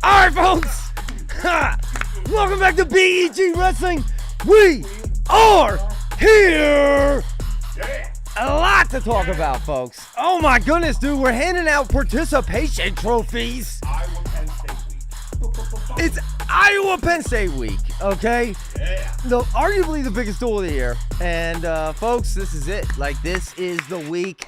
All right, folks. Welcome back to BEG Wrestling. We are here. A lot to talk about, folks. Oh, my goodness, dude. We're handing out participation trophies. Iowa Penn State week. It's Iowa Penn State week, okay? Yeah. Arguably the biggest duel of the year. And, folks, this is it. Like, this is the week.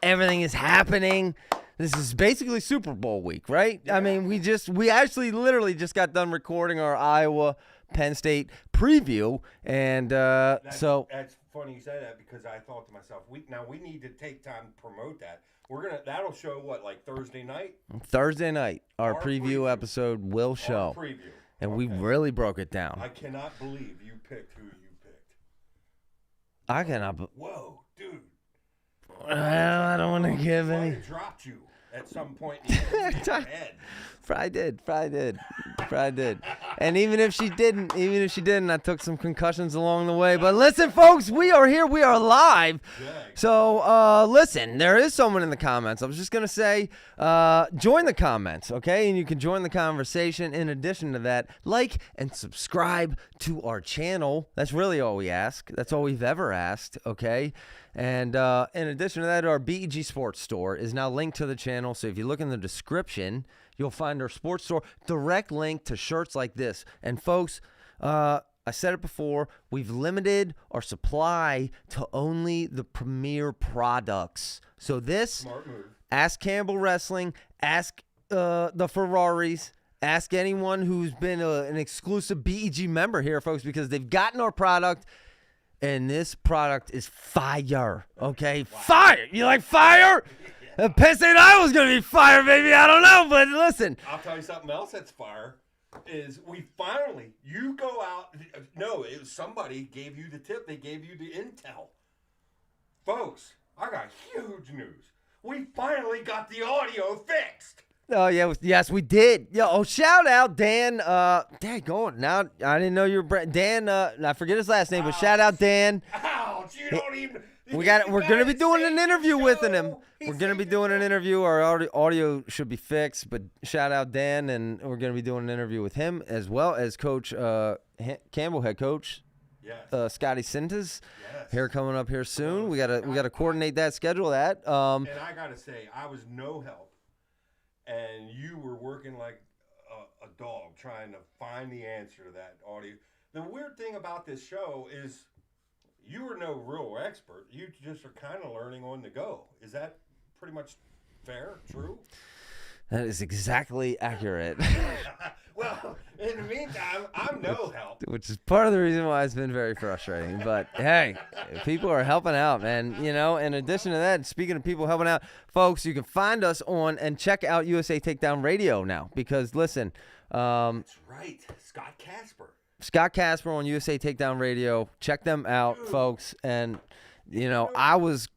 Everything is happening. This is basically Super Bowl week, right? Yeah. I mean, we actually literally just got done recording our Iowa Penn State preview. And That's funny you say that because I thought to myself, we need to take time to promote that. That'll show what, like Thursday night? Thursday night, our preview episode will show. Our preview. And we really broke it down. I cannot believe you picked who you picked. I cannot. Whoa, dude. I don't want to give any. I dropped you at some point in your head. Probably did. And even if she didn't, I took some concussions along the way. But listen, folks, we are here. We are live. So, listen, there is someone in the comments. I was just going to say, join the comments, okay? And you can join the conversation. In addition to that, like and subscribe to our channel. That's really all we ask. That's all we've ever asked, okay? And in addition to that, our BEG Sports Store is now linked to the channel. So if you look in the description, you'll find our sports store, direct link to shirts like this. And folks, I said it before, we've limited our supply to only the premier products. So this, Smart move. Ask Campbell Wrestling, ask the Ferraris, ask anyone who's been an exclusive BEG member here, folks, because they've gotten our product. And this product is fire, okay? Wow. Fire! You like fire? Yeah. Penn State Iowa's going to be fire, baby. I don't know, but listen. I'll tell you something else that's fire is you go out. No, it was somebody gave you the tip. They gave you the intel. Folks, I got huge news. We finally got the audio fixed. Oh, yeah. Yes, we did. Yeah. Shout out Dan. Daggone. Now, I didn't know you were Dan. I forget his last name, but shout out Dan. Ouch. You don't even. We're going to be doing an interview with him. We're going to be doing an interview. Our audio should be fixed, but shout out Dan, and we're going to be doing an interview with him as well as Coach Campbell, head coach. Yes. Scotty Sintas. Yes. Here coming up here soon. We gotta coordinate that, schedule that. And I gotta say, I was no help. And you were working like a dog trying to find the answer to that audio. The weird thing about this show is you were no real expert. You just are kind of learning on the go. Is that pretty much fair, true? That is exactly accurate. Well, in the meantime, I'm no help. Which is part of the reason why it's been very frustrating. But, hey, people are helping out, man. You know, in addition to that, speaking of people helping out, folks, you can find us on and check out USA Takedown Radio now. Because, listen. That's right. Scott Casper on USA Takedown Radio. Check them out, folks. And, you know, I was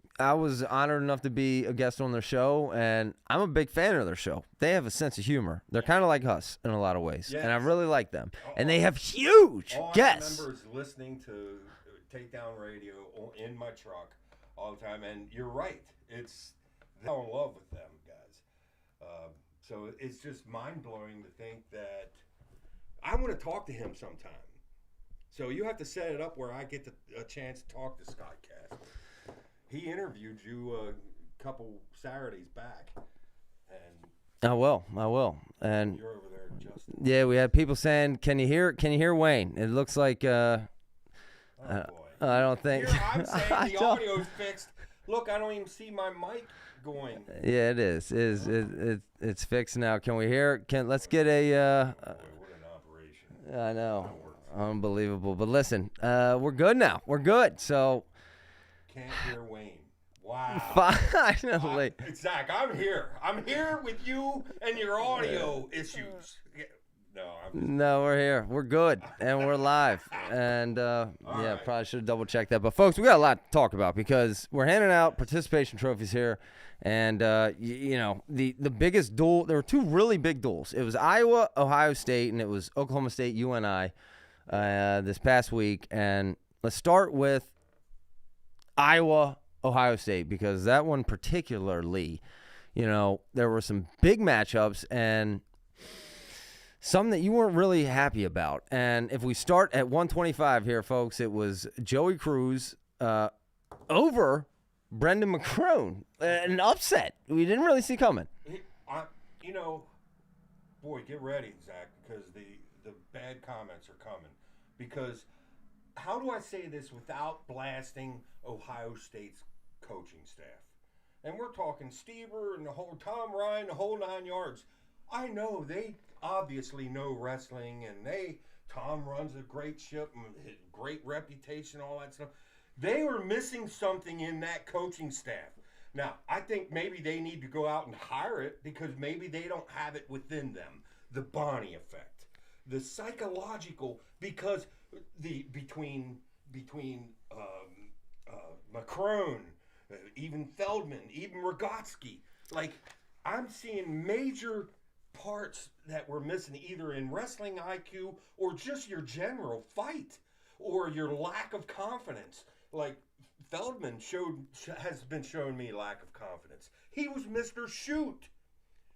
honored enough to be a guest on their show, and I'm a big fan of their show. They have a sense of humor. They're kind of like us in a lot of ways, and I really like them. And they have huge guests. I remember listening to Takedown Radio in my truck all the time, and you're right. I'm in love with them, guys. So it's just mind-blowing to think that I want to talk to him sometime. So you have to set it up where I get a chance to talk to Scott Casper. He interviewed you a couple Saturdays back, and I will. And you're over there, Justin. Yeah, we had people saying, "Can you hear Wayne?" It looks like oh boy. I don't think. Here, I'm saying the audio's fixed. Look, I don't even see my mic going. Yeah, it is. It's fixed now. Can we hear? Let's get a. Boy, what an operation! I know, unbelievable. But listen, we're good now. We're good. So. Can't hear Wayne. Wow. Finally. Zach, I'm here. I'm here with you and your audio issues. No, we're here. We're good. And we're live. And, right. Probably should have double-checked that. But, folks, we got a lot to talk about because we're handing out participation trophies here. And, you know, the biggest duel, there were two really big duels. It was Iowa, Ohio State, and it was Oklahoma State, UNI this past week. And let's start with Iowa, Ohio State, because that one particularly, you know, there were some big matchups, and some that you weren't really happy about. And if we start at 125 here, folks, it was Joey Cruz over Brendan McCrone. An upset we didn't really see coming. You know, boy, get ready, Zach, because the bad comments are coming. Because how do I say this without blasting Ohio State's coaching staff? And we're talking Stever and the whole Tom Ryan, the whole 9 yards. I know they obviously know wrestling, and Tom runs a great ship, and great reputation, all that stuff. They were missing something in that coaching staff. Now, I think maybe they need to go out and hire it because maybe they don't have it within them. The Bonnie effect, the psychological, because between Macron, even Feldman, even Rogotsky, like I'm seeing major parts that were missing either in wrestling IQ or just your general fight or your lack of confidence. Like Feldman has been showing me lack of confidence. He was Mr. Shoot.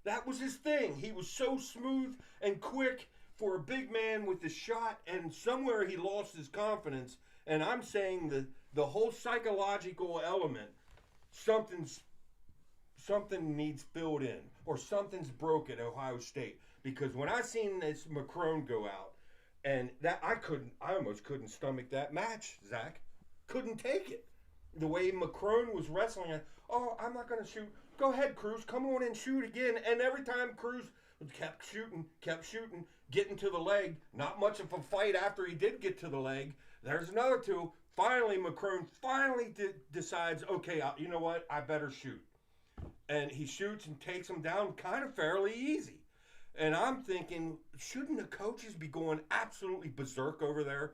That was his thing. He was so smooth and quick for a big man with the shot, and somewhere he lost his confidence. And I'm saying the whole psychological element, something needs filled in, or something's broke at Ohio State. Because when I seen this Macron go out, and that I almost couldn't stomach that match, Zach. Couldn't take it. The way Macron was wrestling, I'm not going to shoot. Go ahead, Cruz. Come on and shoot again. And every time Cruz kept shooting, getting to the leg. Not much of a fight after he did get to the leg. There's another two. Finally, Macron decides, okay, you know what? I better shoot. And he shoots and takes him down kind of fairly easy. And I'm thinking, shouldn't the coaches be going absolutely berserk over there?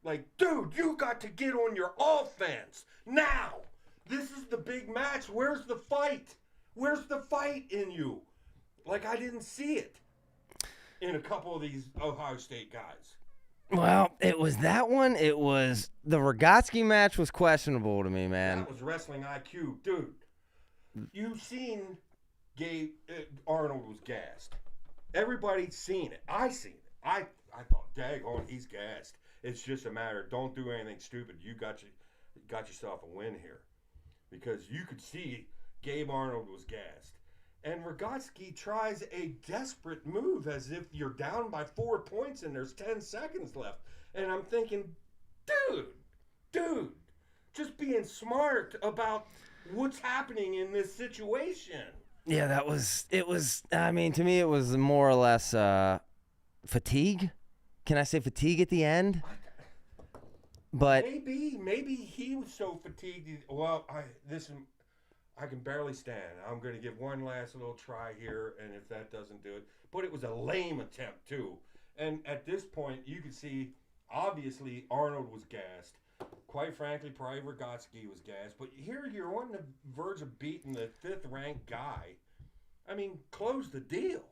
Like, dude, you got to get on your offense now. This is the big match. Where's the fight? Where's the fight in you? Like, I didn't see it in a couple of these Ohio State guys. Well, it was that one. It was the Rogotsky match was questionable to me, man. That was wrestling IQ. Dude, you've seen Arnold was gassed. Everybody's seen it. I seen it. I thought, daggone, he's gassed. It's just a matter of don't do anything stupid. You got yourself a win here. Because you could see Gabe Arnold was gassed. And Rogotsky tries a desperate move as if you're down by 4 points and there's 10 seconds left. And I'm thinking, dude, just being smart about what's happening in this situation. Yeah, it was, I mean, to me it was more or less fatigue. Can I say fatigue at the end? But maybe he was so fatigued. Well, I can barely stand. I'm going to give one last little try here, and if that doesn't do it, but it was a lame attempt too. And at this point, you could see obviously Arnold was gassed. Quite frankly, probably Rogotsky was gassed. But here you're on the verge of beating the 5th-ranked guy. I mean, close the deal.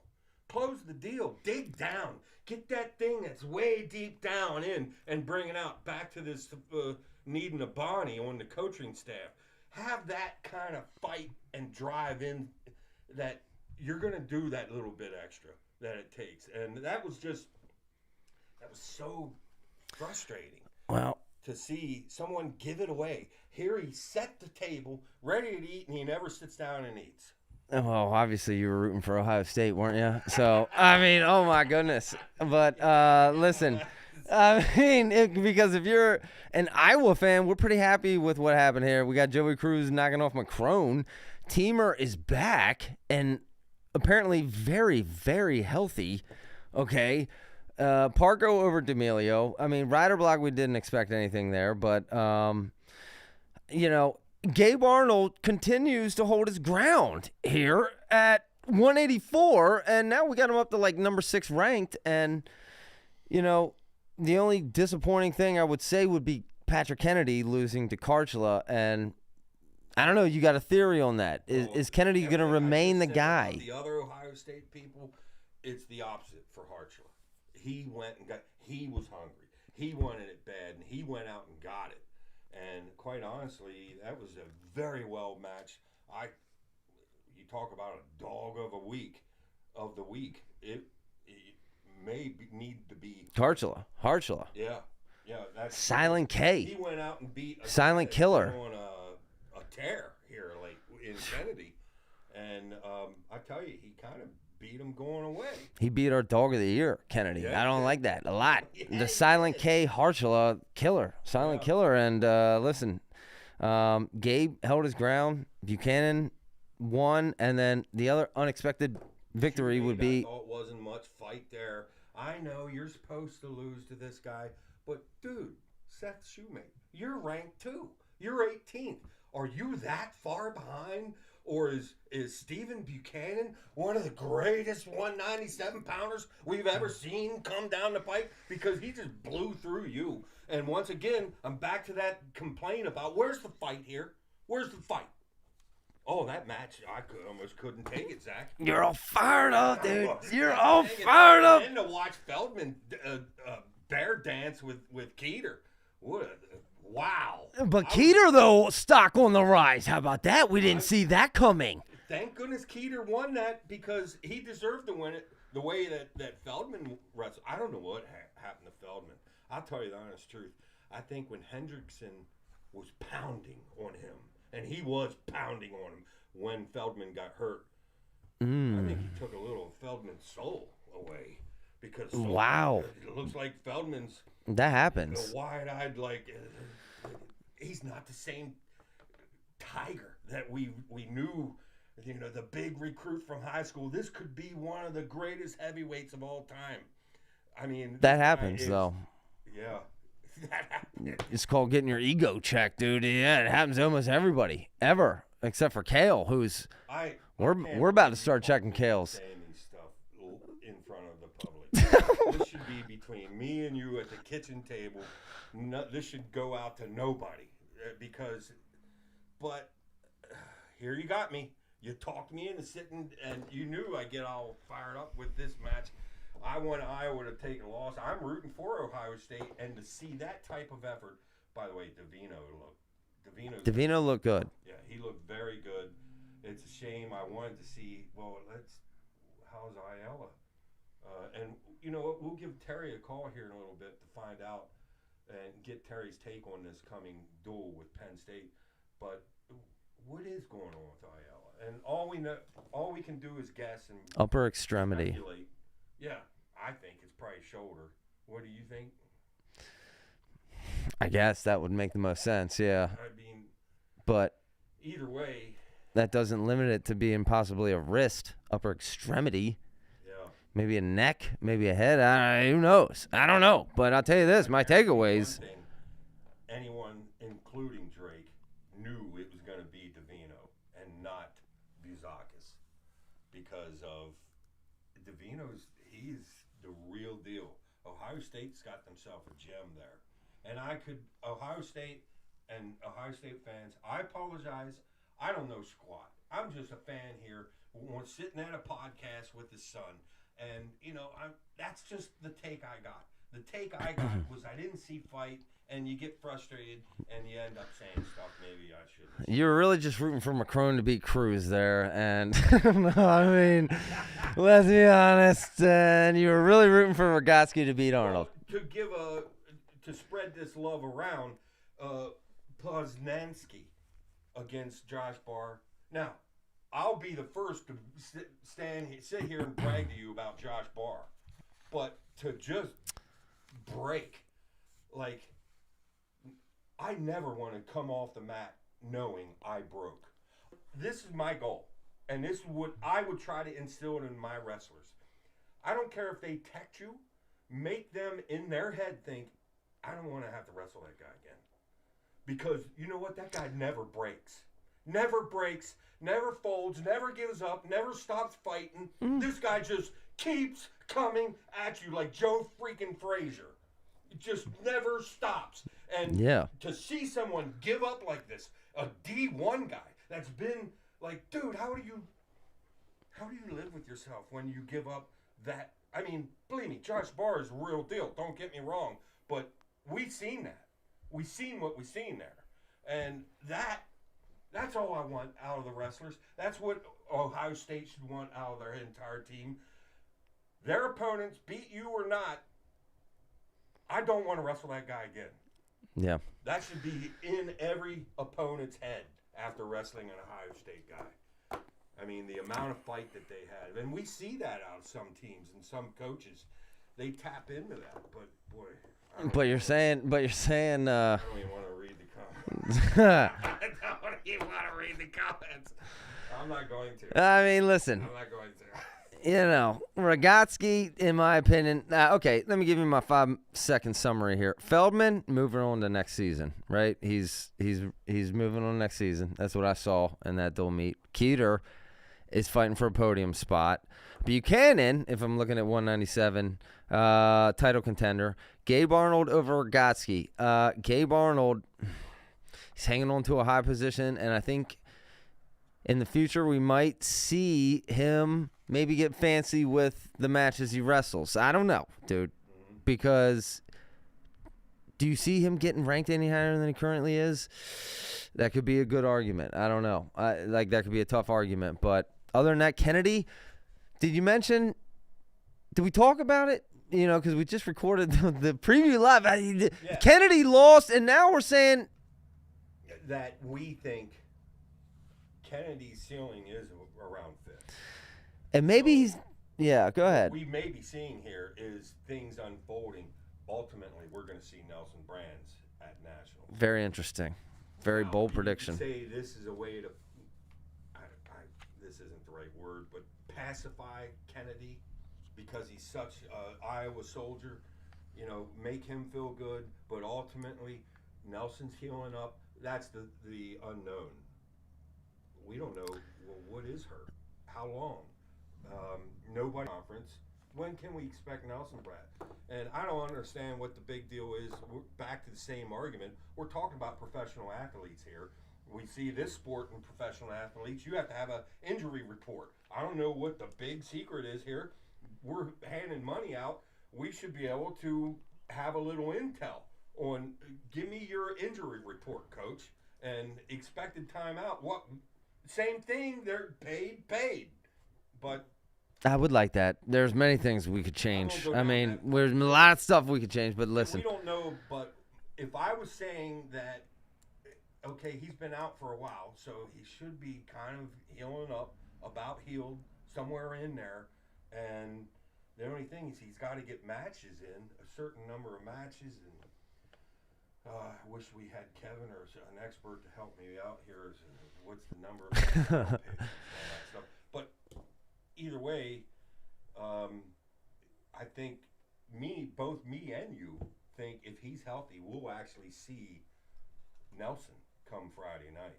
Close the deal. Dig down. Get that thing that's way deep down in and bring it out. Back to this needing a Bonnie on the coaching staff. Have that kind of fight and drive in that you're going to do that little bit extra that it takes. And that was so frustrating. Well, to see someone give it away. Here he set the table, ready to eat, and he never sits down and eats. well, obviously you were rooting for Ohio State, weren't you? So, I mean, oh my goodness. But listen, I mean, because if you're an Iowa fan, we're pretty happy with what happened here. We got Joey Cruz knocking off Macron. Teamer is back and apparently very, very healthy. Okay. Parco over D'Amelio. I mean, Ryder Block, we didn't expect anything there, but, you know, Gabe Arnold continues to hold his ground here at 184, and now we got him up to like number 6 ranked. And, you know, the only disappointing thing I would say would be Patrick Kennedy losing to Karchla. And I don't know, you got a theory on that? Is Kennedy going to remain the guy? The other Ohio State people, it's the opposite for Harchler. He was hungry. He wanted it bad, and he went out and got it. And quite honestly, that was a very well matched. You talk about a dog of the week. It need to be Harshla. Yeah, that's Silent K. He went out and beat a Silent guy Killer on a tear here, like in Kennedy, and I tell you, he kind of beat him going away. He beat our dog of the year, Kennedy. Yeah, I don't yeah. like that a lot. Yeah, The Silent K Harshla killer, Silent Yeah. Killer, and listen, Gabe held his ground. Buchanan won, and then the other unexpected victory would I be thought wasn't much fight there. I know you're supposed to lose to this guy, but dude, Seth Shoemate, you're ranked 2. You're 18th. Are you that far behind? Or is Stephen Buchanan one of the greatest 197 pounders we've ever seen come down the pipe? Because he just blew through you. And once again, I'm back to that complaint about where's the fight here? Where's the fight? Oh, that match, I almost couldn't take it, Zach. You're all fired up, dude. You're God all dang it. fired up. And to watch Feldman bear dance with Keeter. Wow. But Keeter, though, stock on the rise. How about that? We didn't see that coming. Thank goodness Keeter won that because he deserved to win it the way that Feldman wrestled. I don't know what happened to Feldman. I'll tell you the honest truth. I think when Hendrickson was pounding on him, and he was pounding on him when Feldman got hurt, I think he took a little of Feldman's soul away. Because Wow. It looks like Feldman's That happens. wide-eyed, like he's not the same Tiger that we knew. You know, the big recruit from high school. This could be one of the greatest heavyweights of all time. I mean, That happens, though. Yeah, that happens. It's called getting your ego checked, dude. Yeah, it happens to almost everybody, ever, except for Kale, who's we're about to start checking Kale's. Saying these stuff in front of the public. This should be between me and you at the kitchen table. This should go out to nobody but here you got me. You talked me into sitting, and you knew I'd get all fired up with this match. I want Iowa to take a loss. I'm rooting for Ohio State, and to see that type of effort. By the way, Davino looked good. Yeah, he looked very good. It's a shame. I wanted to see. Well, how's Ayala? And you know what? We'll give Terry a call here in a little bit to find out and get Terry's take on this coming duel with Penn State. But what is going on with Ayala? And all we can do is guess and Upper extremity. speculate. Yeah, I think it's probably shoulder. What do you think? I guess that would make the most sense, yeah. I mean, But either way, that doesn't limit it to being possibly a wrist, upper extremity, yeah. maybe a neck, maybe a head. Who knows? I don't know. But I'll tell you this, my takeaways. One thing, anyone, including Drake, knew it was going to be Davino and not Buzakis because of he's the real deal. Ohio State's got themselves a gem there. And Ohio State and Ohio State fans, I apologize. I don't know squat. I'm just a fan here sitting at a podcast with his son. And, that's just the take I got. The take I got was I didn't see fight, and you get frustrated, and you end up saying stuff maybe I shouldn't. You were really just rooting for Macron to beat Cruz there. And, I mean, let's be honest. And you were really rooting for Rogotsky to beat Arnold. Well, to spread this love around, Poznanski against Josh Barr. Now, I'll be the first to sit here and brag to you about Josh Barr, but to just break, like, I never want to come off the mat knowing I broke. This is my goal, and this is what I would try to instill in my wrestlers. I don't care if they text you, make them in their head think, I don't want to have to wrestle that guy again. Because you know what? That guy never breaks. Never breaks, never folds, never gives up, never stops fighting. This guy just keeps coming at you like Joe freaking Frazier. It just never stops. And to see someone give up like this, a D1 guy that's been like, dude, how do you live with yourself when you give up that? I mean, believe me, Josh Barr is a real deal. Don't get me wrong. But we've seen that. We've seen what we've seen there. And that's all I want out of the wrestlers. That's what Ohio State should want out of their entire team. their opponents, beat you or not, I don't want to wrestle that guy again. Yeah. That should be in every opponent's head after wrestling an Ohio State guy. I mean, the amount of fight that they had. And we see that out of some teams and some coaches. They tap into that. But, boy. But you're saying. I don't even want to read the comments. I don't even want to read the comments. I'm not going to. I mean, listen. I'm not going to. You know, Rogatski, in my opinion. Okay, let me give you my 5-second summary here. Feldman moving on to next season, right? He's moving on next season. That's what I saw in that dual meet. Keeter is fighting for a podium spot. Buchanan, if I'm looking at 197, title contender. Gabe Arnold over Rogatski. Gabe Arnold, he's hanging on to a high position, and I think in the future we might see him maybe get fancy with the matches he wrestles. I don't know, dude, because do you see him getting ranked any higher than he currently is? That could be a good argument. I don't know. That could be a tough argument. But other than that, Kennedy, did we talk about it? You know, because we just recorded the preview live. Yeah. Kennedy lost, and now we're saying that we think Kennedy's ceiling is around 5th. And maybe he's – yeah, go ahead. What we may be seeing here is things unfolding. Ultimately, we're going to see Nelson Brands at Nationals. Very interesting. Very bold prediction. Say this is a way to this isn't the right word, but pacify Kennedy because he's such an Iowa soldier. You know, make him feel good. But ultimately, Nelson's healing up. That's the unknown. We don't know, well, what is hurt? How long? Nobody conference. When can we expect Nelson Brad? And I don't understand what the big deal is. We're back to the same argument. We're talking about professional athletes here. We see this sport in professional athletes. You have to have an injury report. I don't know what the big secret is here. We're handing money out. We should be able to have a little intel on, give me your injury report, coach, and expected timeout. What? Same thing. They're paid. But I would like that. There's many things we could change. I mean, there's a lot of stuff we could change, but listen. We don't know, but if I was saying that, okay, he's been out for a while, so he should be kind of healing up, about healed, somewhere in there. And the only thing is he's got to get matches in, a certain number of matches. And I wish we had Kevin or an expert to help me out here. What's the number of picks and all that stuff. But either way, I think both me and you think if he's healthy, we'll actually see Nelson come Friday night.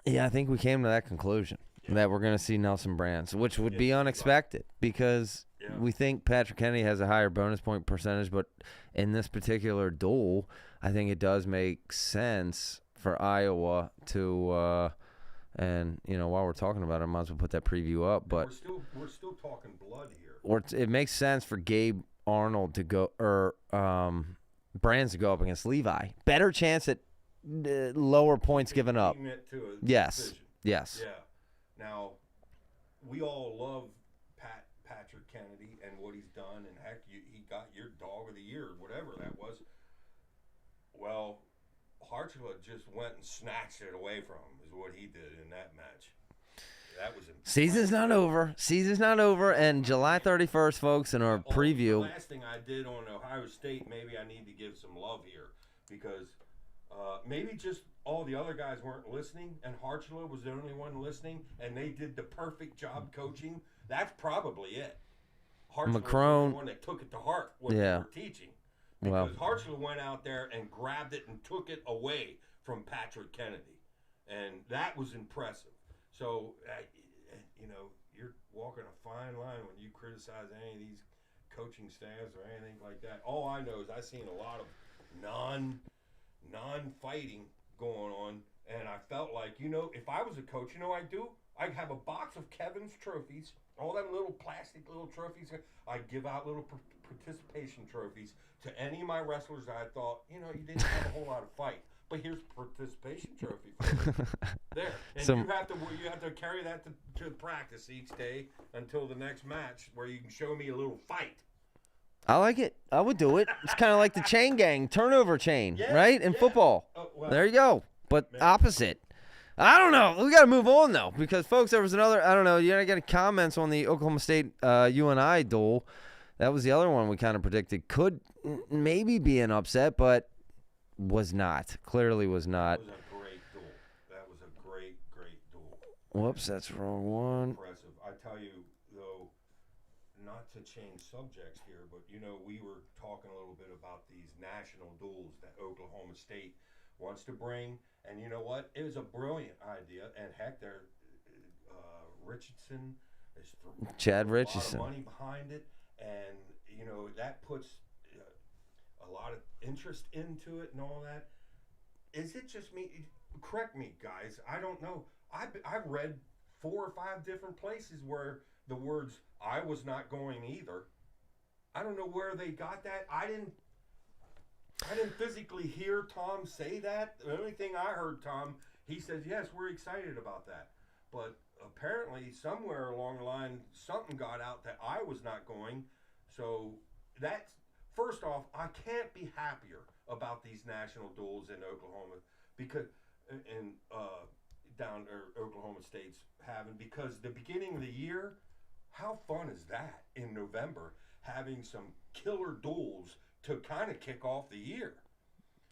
Yeah, I think we came to that conclusion that we're going to see Nelson Brands, which would be unexpected because we think Patrick Kennedy has a higher bonus point percentage, but in this particular duel, I think it does make sense for Iowa to and you know, while we're talking about it, I might as well put that preview up. But we're still talking blood here. Or it makes sense for Gabe Arnold to go or Brands to go up against Levi. Better chance at lower points given up. Yes. Yeah. Now, we all love Patrick Kennedy and what he's done, and heck, he got your dog of the year, whatever that was. Well, Hartula just went and snatched it away from him, is what he did in that match. That was impressive. Season's not over. Season's not over, and July 31st, folks, in our preview. The last thing I did on Ohio State, maybe I need to give some love here, because maybe just all the other guys weren't listening, and Hartula was the only one listening, and they did the perfect job coaching. That's probably it. Hartula was the only one that took it to heart what they were teaching. Because Hartula went out there and grabbed it and took it away from Patrick Kennedy. And that was impressive. So, you know, you're walking a fine line when you criticize any of these coaching staffs or anything like that. All I know is I've seen a lot of non-fighting going on. And I felt like, you know, if I was a coach, you know what I'd do? I'd have a box of Kevin's trophies, all them little plastic little trophies. I'd give out little participation trophies to any of my wrestlers that I thought, you know, you didn't have a whole lot of fight. but here's participation trophy for you. There, and So- you have to carry that to practice each day until the next match, where you can show me a little fight. I like it. I would do it. It's kind of like the chain gang, turnover chain, Yeah, right? In yeah. football. Oh, well, There you go. But Man. opposite. I don't know. We got to move on, though, because, folks, there was another, I don't know, you got any comments on the Oklahoma State UNI duel. That was the other one we kind of predicted could maybe be an upset, but was not. Clearly was not. That was a great duel. That was a great duel. Whoops, that's the wrong one. Impressive. I tell you, though, not to change subjects here, but, we were talking a little bit about these national duels that Oklahoma State wants to bring. And you know what? It was a brilliant idea. And heck, Richardson is Chad a Richardson. lot of money behind it. And, that puts a lot of interest into it and all that. Is it just me? Correct me, guys. I don't know. I've read 4 or 5 different places where the words "I was not going either." I don't know where they got that. I didn't physically hear Tom say that. The only thing I heard Tom, he says, "Yes, we're excited about that." But apparently, somewhere along the line, something got out that I was not going. So that's first off, I can't be happier about these national duels in Oklahoma because down Oklahoma State's having, because the beginning of the year, how fun is that in November, having some killer duels to kind of kick off the year?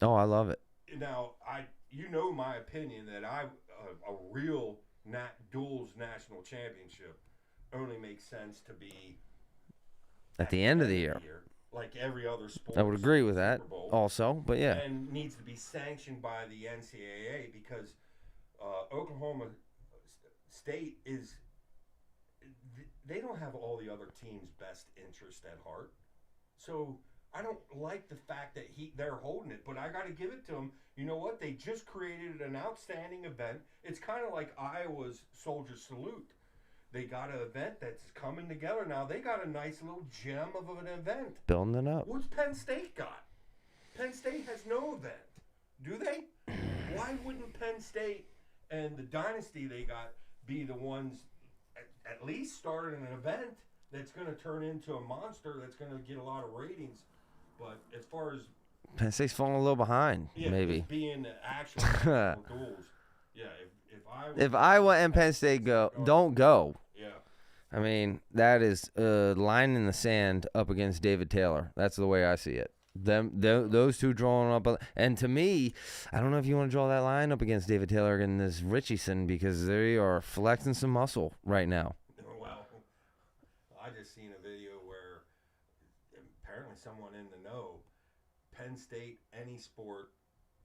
Oh, I love it. Now, my opinion that a real duels national championship only makes sense to be At the end of the year. Like every other sport. I would agree with that Super Bowl. also, but yeah. And needs to be sanctioned by the NCAA because Oklahoma State they don't have all the other teams' best interest at heart. So I don't like the fact that they're holding it, but I got to give it to them. You know what? They just created an outstanding event. It's kind of like Iowa's Soldier Salute. They got an event that's coming together now. They got a nice little gem of an event. Building it up. What's Penn State got? Penn State has no event. Do they? Why wouldn't Penn State and the dynasty they got be the ones at least starting an event that's going to turn into a monster that's going to get a lot of ratings? But as far as Penn State's falling a little behind, maybe. Being actual national duels, yeah. If Iowa and Penn State don't go, yeah. I mean, that is a line in the sand up against David Taylor. That's the way I see it. Those two drawing up, and to me, I don't know if you want to draw that line up against David Taylor and this Richardson because they are flexing some muscle right now. Well, I just seen a video where apparently someone in the know, Penn State, any sport,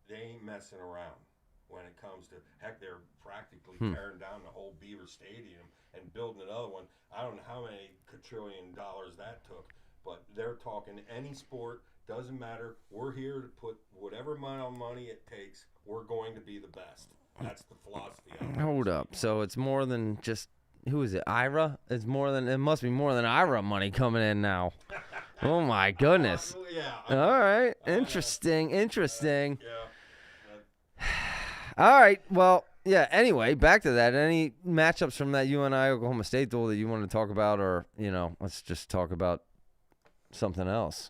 they ain't messing around when it comes to, heck, they're practically tearing down the whole Beaver Stadium and building another one. I don't know how many quadrillion dollars that took, but they're talking any sport, doesn't matter. We're here to put whatever amount of money it takes. We're going to be the best. That's the philosophy. Hold up. So it's more than just, who is it, Ira? It must be more than Ira money coming in now. Oh, my goodness. Yeah. All right. Interesting. Yeah. All right. Well, yeah, anyway, back to that. Any matchups from that UNI Oklahoma State duel that you want to talk about, or, let's just talk about something else?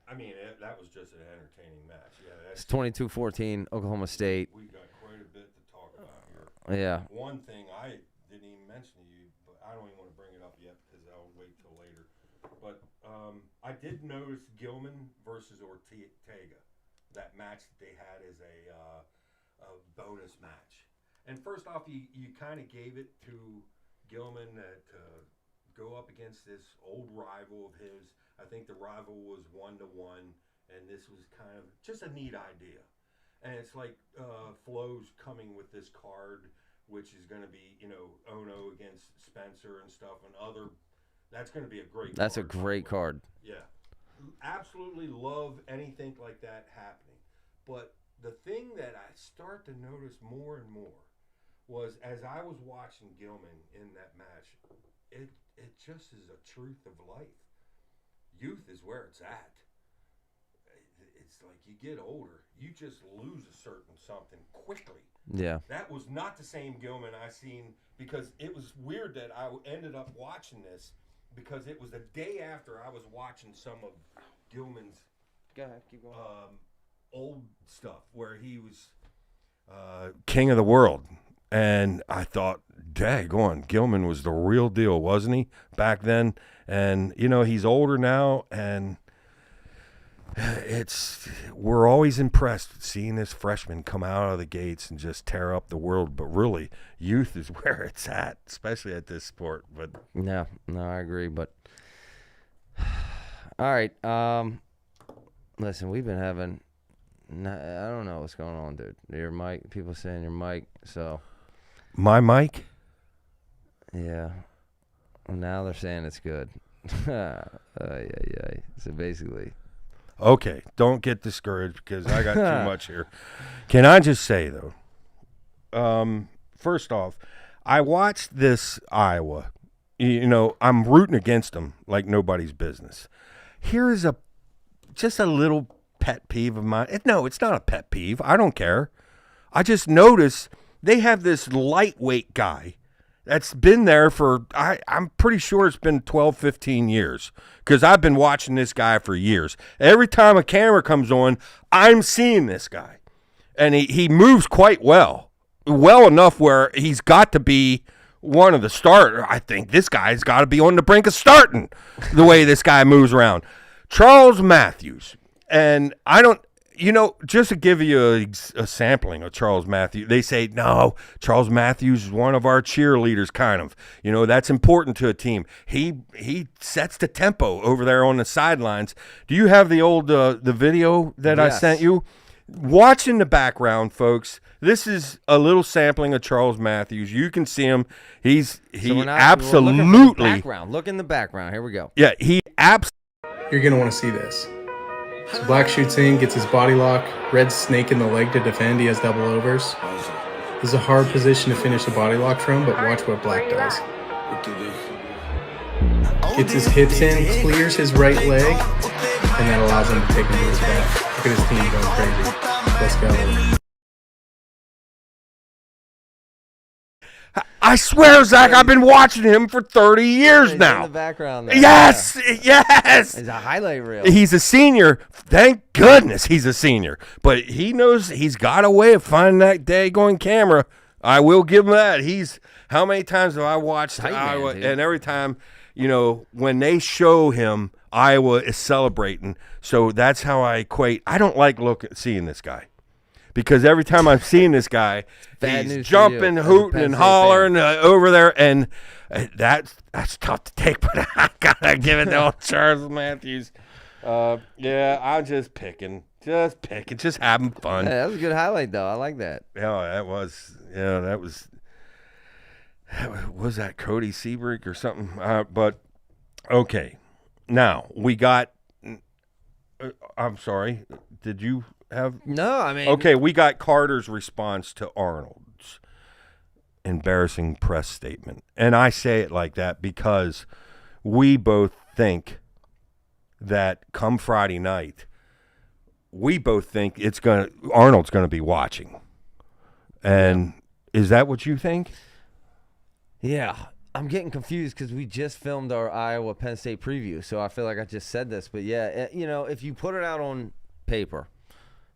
I mean, that was just an entertaining match. Yeah, It's 22-14 Oklahoma State. We got quite a bit to talk about here. Yeah. One thing I didn't even mention to you, but I don't even want to bring it up yet because I'll wait till later. But I did notice Gilman versus Ortega. That match that they had is a bonus match. And first off, you kind of gave it to Gilman to go up against this old rival of his. I think the rival was 1-1, and this was kind of just a neat idea. And it's like Flo's coming with this card, which is going to be, Ono against Spencer and stuff, and other. That's going to be a great card. That's a great card. Yeah. Absolutely love anything like that happening. But the thing that I start to notice more and more was as I was watching Gilman in that match, it just is a truth of life. Youth is where it's at. it's like you get older, you just lose a certain something quickly. Yeah. That was not the same Gilman I seen, because it was weird that I ended up watching this because it was the day after I was watching some of Gilman's Go ahead, keep going. old stuff where he was king of the world. And I thought, daggone, Gilman was the real deal, wasn't he, back then? And, he's older now, and we're always impressed seeing this freshman come out of the gates and just tear up the world. But really, youth is where it's at, especially at this sport. But No, I agree. But all right, listen, we've been having. I don't know what's going on, dude. Your mic, people saying your mic. So my mic? Yeah. Now they're saying it's good. Yeah. So basically. Okay, don't get discouraged because I got too much here. Can I just say, though, first off, I watched this Iowa. I'm rooting against them like nobody's business. Here is just a little pet peeve of mine. No, it's not a pet peeve. I don't care. I just notice they have this lightweight guy that's been there for, I'm pretty sure it's been 12, 15 years because I've been watching this guy for years. Every time a camera comes on, I'm seeing this guy. And he moves quite well enough where he's got to be one of the starters. I think this guy's got to be on the brink of starting the way this guy moves around. Charles Matthews. And I don't, just to give you a sampling of Charles Matthews, they say, no, Charles Matthews is one of our cheerleaders, kind of. That's important to a team. He sets the tempo over there on the sidelines. Do you have the old the video that I sent you? Watch in the background, folks. This is a little sampling of Charles Matthews. You can see him. He absolutely. Look in the background. Here we go. Yeah, he absolutely. You're going to want to see this. So Black shoots in, gets his body lock, Red's snake in the leg to defend, he has double overs. This is a hard position to finish the body lock from, but watch what Black does. Gets his hips in, clears his right leg, and that allows him to take him to his back. Look at his team going crazy. Let's go. I swear, Zach, I've been watching him for 30 years now. In the background there. Yes, yes. It's a highlight reel. He's a senior. Thank goodness he's a senior. But he knows he's got a way of finding that daggone camera. I will give him that. How many times have I watched Iowa? And every time, when they show him, Iowa is celebrating. So that's how I equate. I don't like seeing this guy. Because every time I'm seeing this guy, he's jumping, hooting, and hollering over there, and that's tough to take. But I gotta give it to old Charles Matthews. I'm just picking, just having fun. Yeah, that was a good highlight, though. I like that. Yeah, that was. Was that Cody Seabrick or something? But okay, now we got. I'm sorry. Did you? Okay, we got Carter's response to Arnold's embarrassing press statement. And I say it like that because we both think that come Friday night, we both think Arnold's going to be watching. And is that what you think? Yeah. I'm getting confused because we just filmed our Iowa Penn State preview, so I feel like I just said this. But, yeah, if you put it out on paper,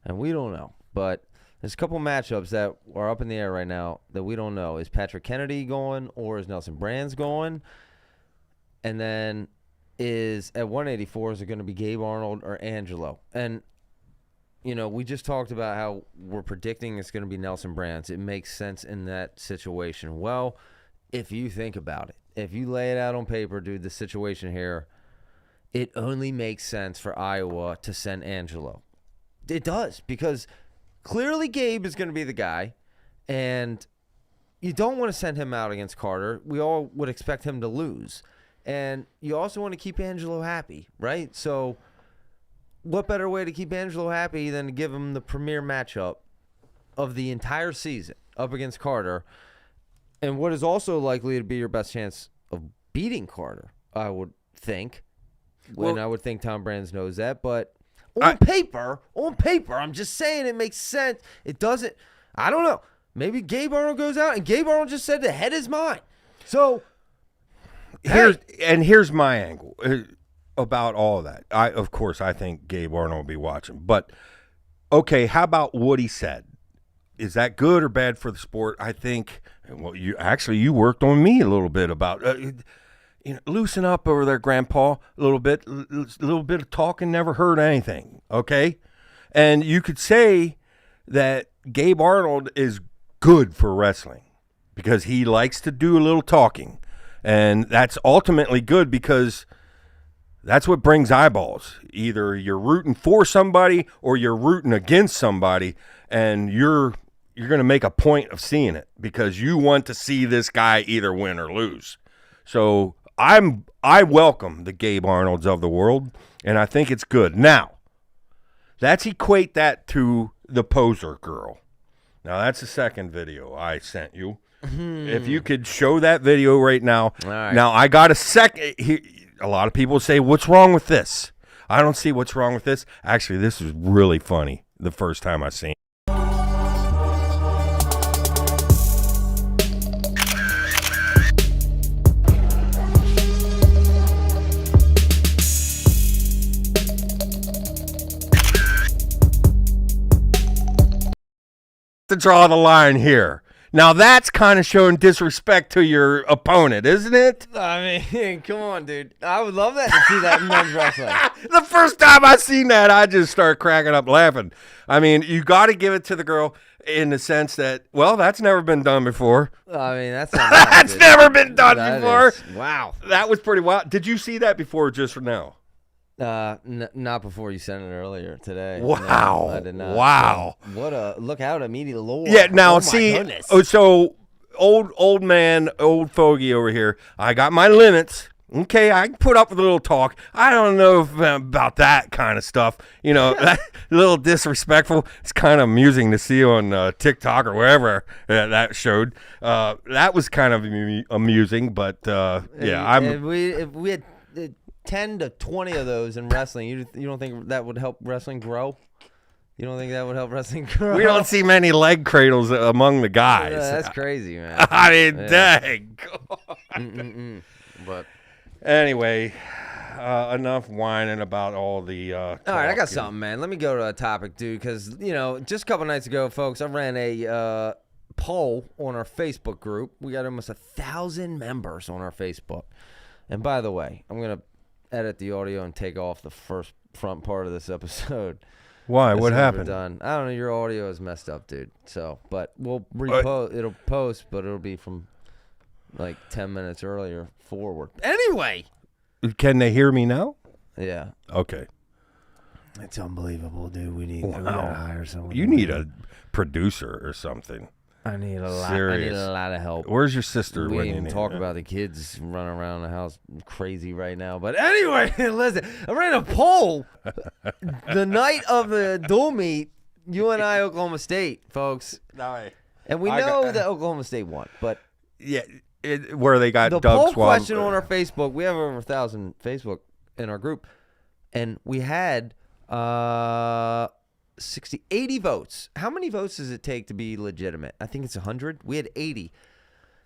and we don't know, but there's a couple matchups that are up in the air right now that we don't know. Is Patrick Kennedy going or is Nelson Brands going? And then at 184, is it going to be Gabe Arnold or Angelo? And, we just talked about how we're predicting it's going to be Nelson Brands. It makes sense in that situation. Well, if you think about it, if you lay it out on paper, dude, the situation here, it only makes sense for Iowa to send Angelo. It does, because clearly Gabe is going to be the guy, and you don't want to send him out against Carter. We all would expect him to lose. And you also want to keep Angelo happy, right? So what better way to keep Angelo happy than to give him the premier matchup of the entire season up against Carter, and what is also likely to be your best chance of beating Carter, I would think. I would think Tom Brands knows that, but On paper, I'm just saying it makes sense. It doesn't. I don't know. Maybe Gabe Arnold goes out, and Gabe Arnold just said the head is mine. So here's my angle about all of that. Of course, I think Gabe Arnold will be watching. But, okay, how about what he said? Is that good or bad for the sport? I think, well, you worked on me a little bit about, loosen up over there, Grandpa, a little bit. A little bit of talking never hurt anything, okay? And you could say that Gabe Arnold is good for wrestling because he likes to do a little talking. And that's ultimately good because that's what brings eyeballs. Either you're rooting for somebody or you're rooting against somebody, and you're going to make a point of seeing it because you want to see this guy either win or lose. So I welcome the Gabe Arnolds of the world, and I think it's good. Now, let's equate that to the poser girl. Now, that's the second video I sent you. If you could show that video right now. All right. Now, I got a second. A lot of people say, what's wrong with this? I don't see what's wrong with this. Actually, this is really funny the first time I seen it. To draw the line here. Now that's kind of showing disrespect to your opponent, isn't it? I mean, come on, dude. I would love that to see that in men's wrestling. The first time I seen that, I just started cracking up laughing. I mean, you got to give it to the girl in the sense that, well, that's never been done before. I mean, that's not bad, That's dude. never been done before. Wow. That was pretty wild. Did you see that before or just now? Not before you sent it earlier today. Wow. No, I did not. Wow. What a look out immediate lore. Yeah, now Oh, my see, goodness. so old man, old fogey over here, I got my limits. Okay, I can put up with a little talk. I don't know about that kind of stuff. You know, that, a little disrespectful. It's kind of amusing to see on TikTok or wherever that showed. That was kind of amusing, but yeah, If we had 10 to 20 of those in wrestling, you don't think that would help wrestling grow? You don't think that would help wrestling grow? We don't see many leg cradles among the guys. Yeah, that's crazy, man. I mean, Yeah. dang. But Anyway, enough whining about all the. all right, I got something, man. Let me go to a topic, dude, because just a couple nights ago, folks, I ran a poll on our Facebook group. We got almost 1,000 members on our Facebook. And by the way, I'm gonna edit the audio and take off the front part of this episode. Why? As What soon as we're happened? done. I don't know. Your audio is messed up, dude. So, but we'll repost. It'll post, but it'll be from like 10 minutes earlier forward. Anyway. Can they hear me now? Yeah. Okay. It's unbelievable, dude. We Wow. gotta hire someone. You need a producer or something. I need a lot. Serious. I need a lot of help. Where's your sister? We when didn't you even need talk her? about the kids running around the house crazy right now. But anyway, listen, I ran a poll the night of the dual meet, UNI Oklahoma State, folks. And we know that Oklahoma State won. But Yeah, where they got the Doug poll Swab. question on our Facebook, we have over 1,000 Facebook in our group. And we had 80 votes. How many votes does it take to be legitimate? I think it's 100. We had 80.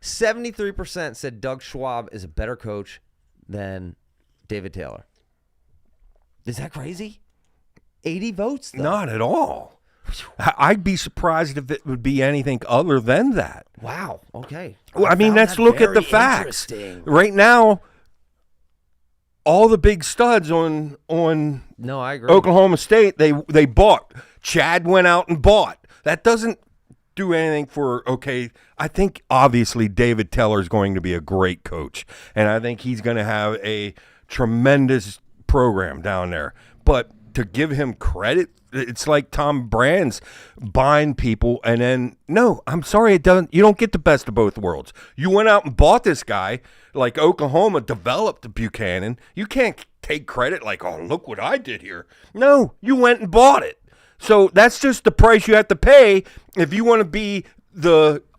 73% said Doug Schwab is a better coach than David Taylor. Is that crazy? 80 votes, though. Not at all. I'd be surprised if it would be anything other than that. Wow. Okay. Well, I mean, found let's that look at the very facts. interesting. Right now, all the big studs on No, I agree. Oklahoma State, they bought. Chad went out and bought. That doesn't do anything for, okay, I think obviously David Teller is going to be a great coach, and I think he's going to have a tremendous program down there. But to give him credit, it's like Tom Brand's buying people, and then, no, I'm sorry, you don't get the best of both worlds. You went out and bought this guy, like Oklahoma developed Buchanan. You can't take credit like, oh, look what I did here. No, you went and bought it. So that's just the price you have to pay if you want to be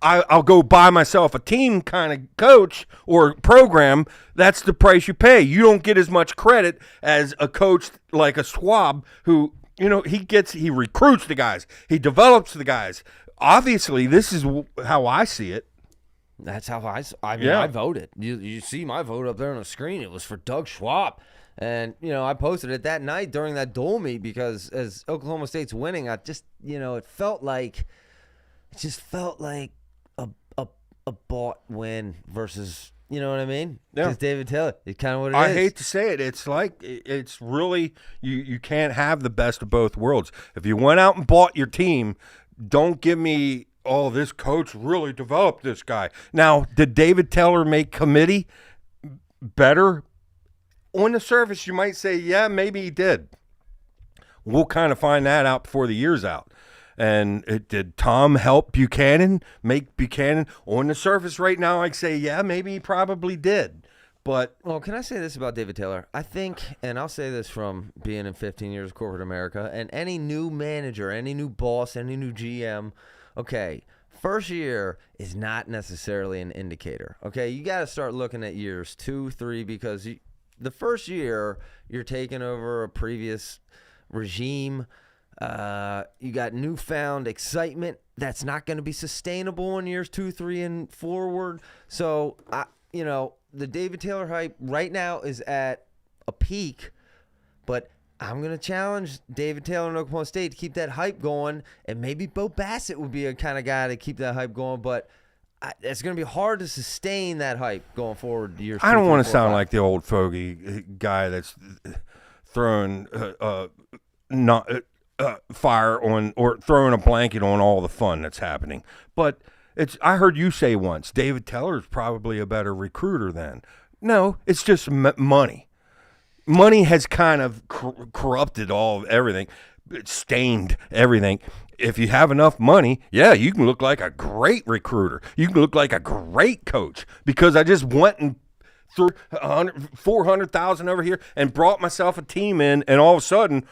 I'll go buy myself a team kind of coach or program. That's the price you pay. You don't get as much credit as a coach like a Schwab who he recruits the guys. He develops the guys. Obviously, this is how I see it. That's how I mean, I voted. You see my vote up there on the screen. It was for Doug Schwab. And, I posted it that night during that dual meet because as Oklahoma State's winning, I just, it just felt like a bought win versus, you know what I mean? Yeah. Because David Taylor, it's kind of what it is. I hate to say it. It's like, it's really, you can't have the best of both worlds. If you went out and bought your team, don't give me, oh, this coach really developed this guy. Now, did David Taylor make committee better? On the surface, you might say, yeah, maybe he did. We'll kind of find that out before the year's out. And did Tom help Buchanan, make Buchanan? On the surface right now, I'd say, yeah, maybe he probably did. But well, can I say this about David Taylor? I think, and I'll say this from being in 15 years of corporate America, and any new manager, any new boss, any new GM, okay, first year is not necessarily an indicator. Okay, you got to start looking at years 2, 3, because the first year you're taking over a previous regime. You got newfound excitement that's not going to be sustainable in years 2, 3, and forward. So, the David Taylor hype right now is at a peak, but I'm going to challenge David Taylor and Oklahoma State to keep that hype going, and maybe Bo Bassett would be a kind of guy to keep that hype going, but it's going to be hard to sustain that hype going forward. Years I don't want to 4, sound 5. like the old fogey guy that's throwing fire on or throwing a blanket on all the fun that's happening. But I heard you say once, David Taylor is probably a better recruiter than. No, it's just money. Money has kind of corrupted everything. It stained everything. If you have enough money, yeah, you can look like a great recruiter. You can look like a great coach because I just went and threw 400,000 over here and brought myself a team in, and all of a sudden,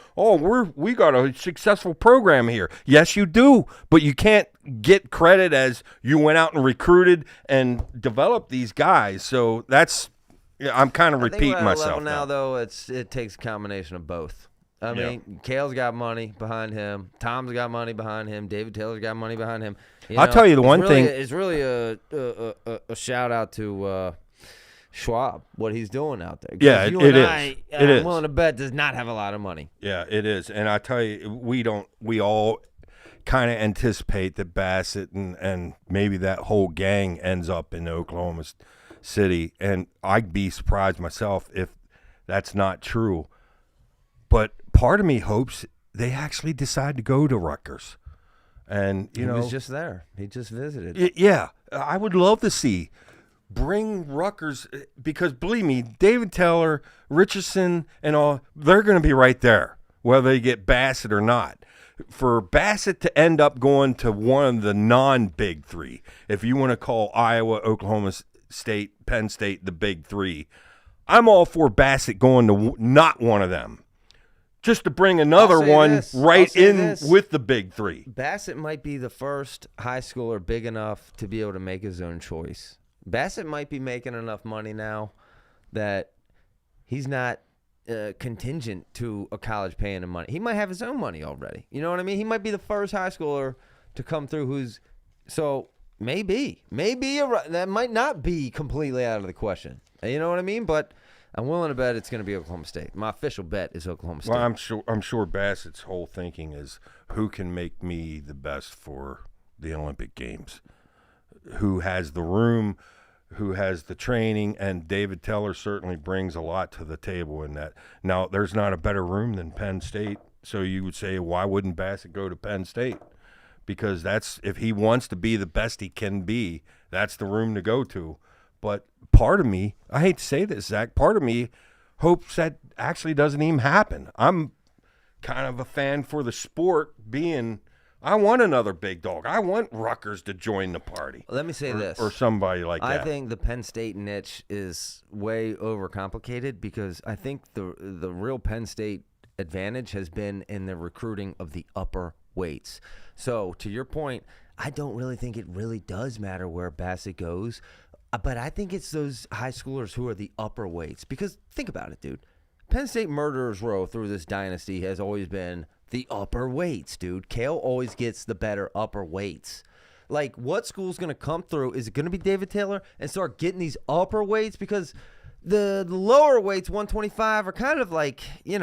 we got a successful program here. Yes, you do, but you can't get credit as you went out and recruited and developed these guys. So I'm kind of repeating myself now. Though it takes a combination of both. I mean, Kale's got money behind him. Tom's got money behind him. David Taylor's got money behind him. I'll tell you the one thing. It's really a shout out to Schwab, what he's doing out there. Yeah, it is. I'm willing to bet does not have a lot of money. Yeah, it is. And I tell you, we all kind of anticipate that Bassett and maybe that whole gang ends up in Oklahoma City. And I'd be surprised myself if that's not true. But part of me hopes they actually decide to go to Rutgers. And, he was just there. He just visited. Yeah, I would love to see. Bring Rutgers, because believe me, David Taylor, Richardson, and all, they're going to be right there, whether they get Bassett or not. For Bassett to end up going to one of the non-Big Three, if you want to call Iowa, Oklahoma State, Penn State the Big Three, I'm all for Bassett going to not one of them. Just to bring another one right in with the Big Three. Bassett might be the first high schooler big enough to be able to make his own choice. Bassett might be making enough money now that he's not contingent to a college paying him money. He might have his own money already. You know what I mean? He might be the first high schooler to come through maybe that might not be completely out of the question. You know what I mean? But I'm willing to bet it's going to be Oklahoma State. My official bet is Oklahoma State. Well, I'm sure Bassett's whole thinking is who can make me the best for the Olympic Games, who has the room, who has the training, and David Taylor certainly brings a lot to the table in that. Now, there's not a better room than Penn State, so you would say, why wouldn't Bassett go to Penn State? Because if he wants to be the best he can be, that's the room to go to. But part of me, I hate to say this, Zach, part of me hopes that actually doesn't even happen. I'm kind of a fan for the sport being – I want another big dog. I want Rutgers to join the party. Let me say this. Or somebody like that. I think the Penn State niche is way overcomplicated because I think the real Penn State advantage has been in the recruiting of the upper weights. So, to your point, I don't really think it really does matter where Bassett goes. But I think it's those high schoolers who are the upper weights. Because think about it, dude. Penn State murderers row through this dynasty has always been the upper weights, dude. Kale always gets the better upper weights. Like, what school's going to come through? Is it going to be David Taylor and start getting these upper weights? Because the lower weights, 125, are kind of like, it's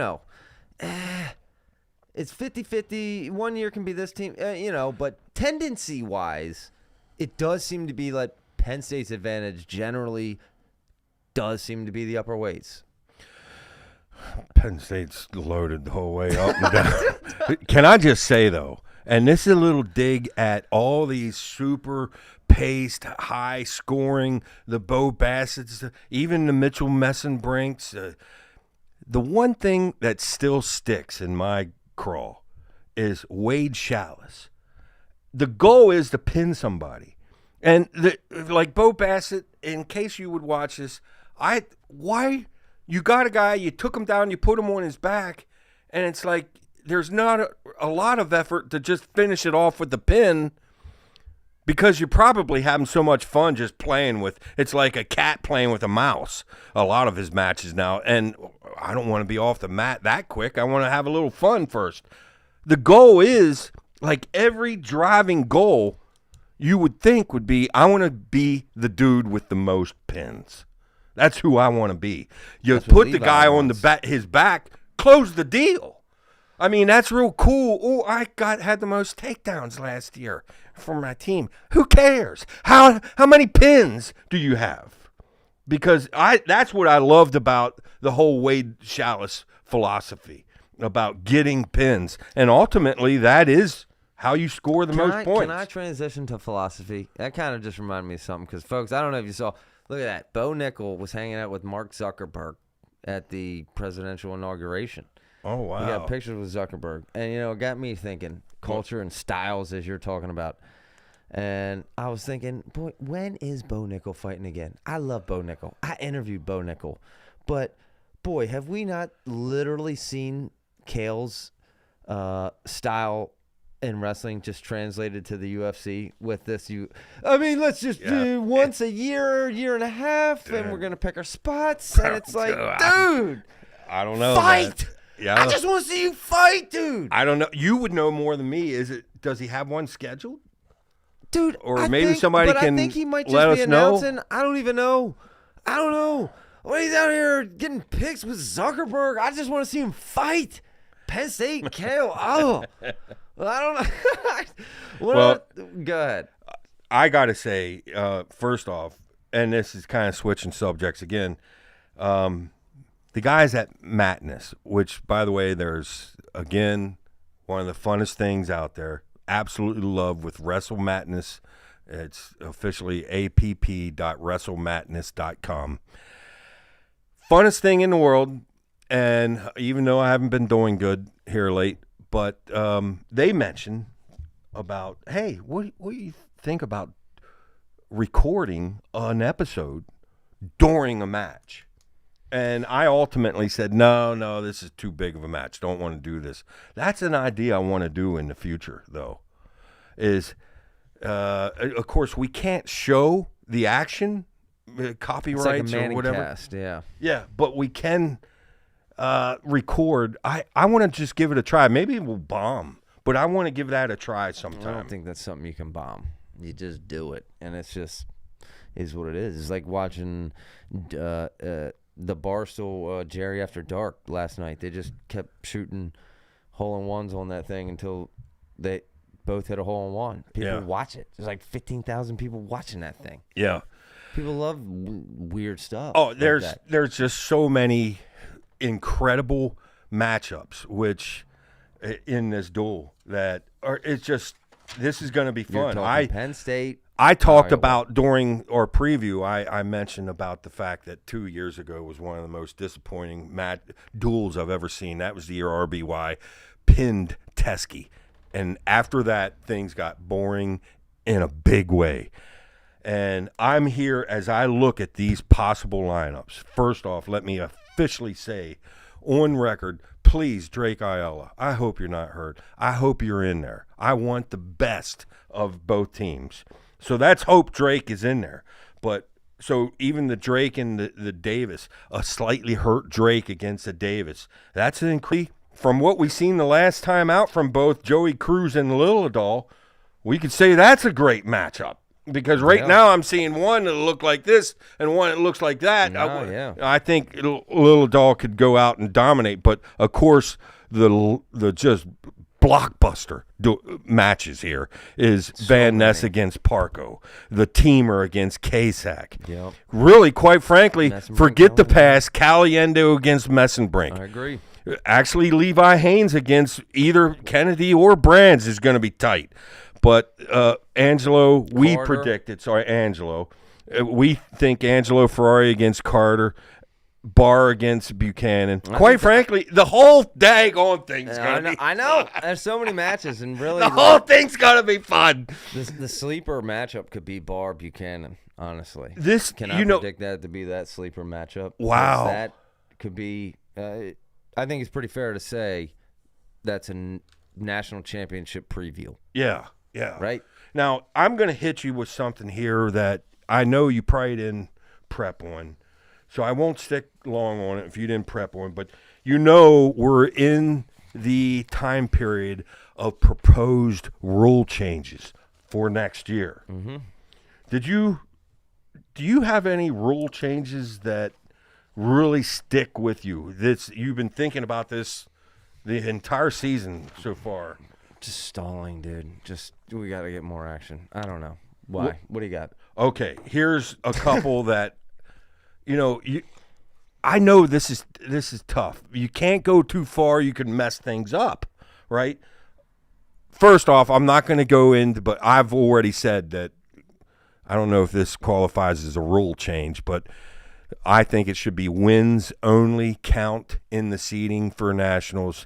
50-50. One year can be this team, but tendency-wise, it does seem to be like Penn State's advantage generally does seem to be the upper weights. Penn State's loaded the whole way up and down. Can I just say, though, and this is a little dig at all these super paced, high scoring, the Bo Bassett's, even the Mitchell Messenbrinks. The one thing that still sticks in my craw is Wade Chalice. The goal is to pin somebody. And like Bo Bassett, in case you would watch this, why you got a guy, you took him down, you put him on his back, and it's like there's not a lot of effort to just finish it off with the pin because you're probably having so much fun just playing with. It's like a cat playing with a mouse. A lot of his matches now, and I don't want to be off the mat that quick. I want to have a little fun first. The goal is like every driving goal you would think would be, I want to be the dude with the most pins. That's who I want to be. You put the guy on his back, close the deal. I mean, that's real cool. Oh, I had the most takedowns last year for my team. Who cares? How many pins do you have? Because that's what I loved about the whole Wade Chalice philosophy about getting pins. And ultimately, that is how you score the most points. Can I transition to philosophy? That kind of just reminded me of something. Because, folks, I don't know if you saw. Look at that. Bo Nickel was hanging out with Mark Zuckerberg at the presidential inauguration. Oh, wow. He got pictures with Zuckerberg. And, it got me thinking culture and styles as you're talking about. And I was thinking, boy, when is Bo Nickel fighting again? I love Bo Nickel. I interviewed Bo Nickel. But, boy, have we not literally seen Kale's style in wrestling just translated to the UFC with this? Let's just do once a year and a half, and we're going to pick our spots. And it's like, dude. I don't know. Fight. Man. Yeah, I just want to see you fight, dude. I don't know. You would know more than me. Does he have one scheduled? Dude, or maybe somebody can I think he might let just be us know. announcing. I don't even know. I don't know. When he's out here getting picks with Zuckerberg, I just want to see him fight. Penn State, Kale. Oh, well, I don't know. Go ahead. I got to say, first off, and this is kind of switching subjects again, the guys at Madness, which, by the way, there's, again, one of the funnest things out there. Absolutely love with Wrestle Madness. It's officially app.wrestlemadness.com. Funnest thing in the world, and even though I haven't been doing good here late, but they mentioned about, hey, what do you think about recording an episode during a match? And I ultimately said, no, this is too big of a match. Don't want to do this. That's an idea I want to do in the future, though, is, of course, we can't show the action, copyrights like a or whatever. Cast, yeah. Yeah, but we can record. I want to just give it a try. Maybe it will bomb, but I want to give that a try sometime. I don't think that's something you can bomb. You just do it, and it's just is what it is. It's like watching the Barstool Jerry After Dark last night. They just kept shooting hole-in-ones on that thing until they both hit a hole-in-one. People watch it. There's like 15,000 people watching that thing. Yeah. People love weird stuff. Oh, there's just so many incredible matchups which in this duel that it's just, this is going to be fun. Penn State. I talked about during our preview, I mentioned about the fact that 2 years ago was one of the most disappointing duels I've ever seen. That was the year RBY pinned Teskey. And after that, things got boring in a big way. And I'm here as I look at these possible lineups. First off, let me officially say on record, please, Drake Ayala, I hope you're not hurt. I hope you're in there. I want the best of both teams. So let's hope Drake is in there. But so even the Drake and the Davis, a slightly hurt Drake against a Davis, that's an increase. from what we've seen the last time out from both Joey Cruz and Lillidahl, we could say that's a great matchup. Because now I'm seeing one that look like this and one that looks like that. I think Lillidahl could go out and dominate, but of course the just blockbuster matches here is Van Ness against Parco, the teamer against Kasak. Yep. Really, quite frankly, forget the pass. Caliendo against Messenbrink. I agree. Actually, Levi Haynes against either Kennedy or Brands is going to be tight. But Angelo, we think Angelo Ferrari against Carter, Barr against Buchanan. Quite frankly, the whole daggone thing's going to be I know. There's so many matches, and really the whole thing's going to be fun. The sleeper matchup could be Barr Buchanan, honestly. Can I predict that to be that sleeper matchup? Wow. That could be I think it's pretty fair to say that's a national championship preview. Yeah. Yeah. Right? Now, I'm going to hit you with something here that I know you probably didn't prep on, so I won't stick long on it if you didn't prep on, but we're in the time period of proposed rule changes for next year. Mm-hmm. Do you have any rule changes that really stick with you? You've been thinking about this the entire season so far. Just stalling, dude. We got to get more action. I don't know. Why? What do you got? Okay, here's a couple that, I know this is tough. You can't go too far. You can mess things up, right? First off, I'm not going to go into, but I've already said that I don't know if this qualifies as a rule change, but I think it should be wins only count in the seeding for nationals.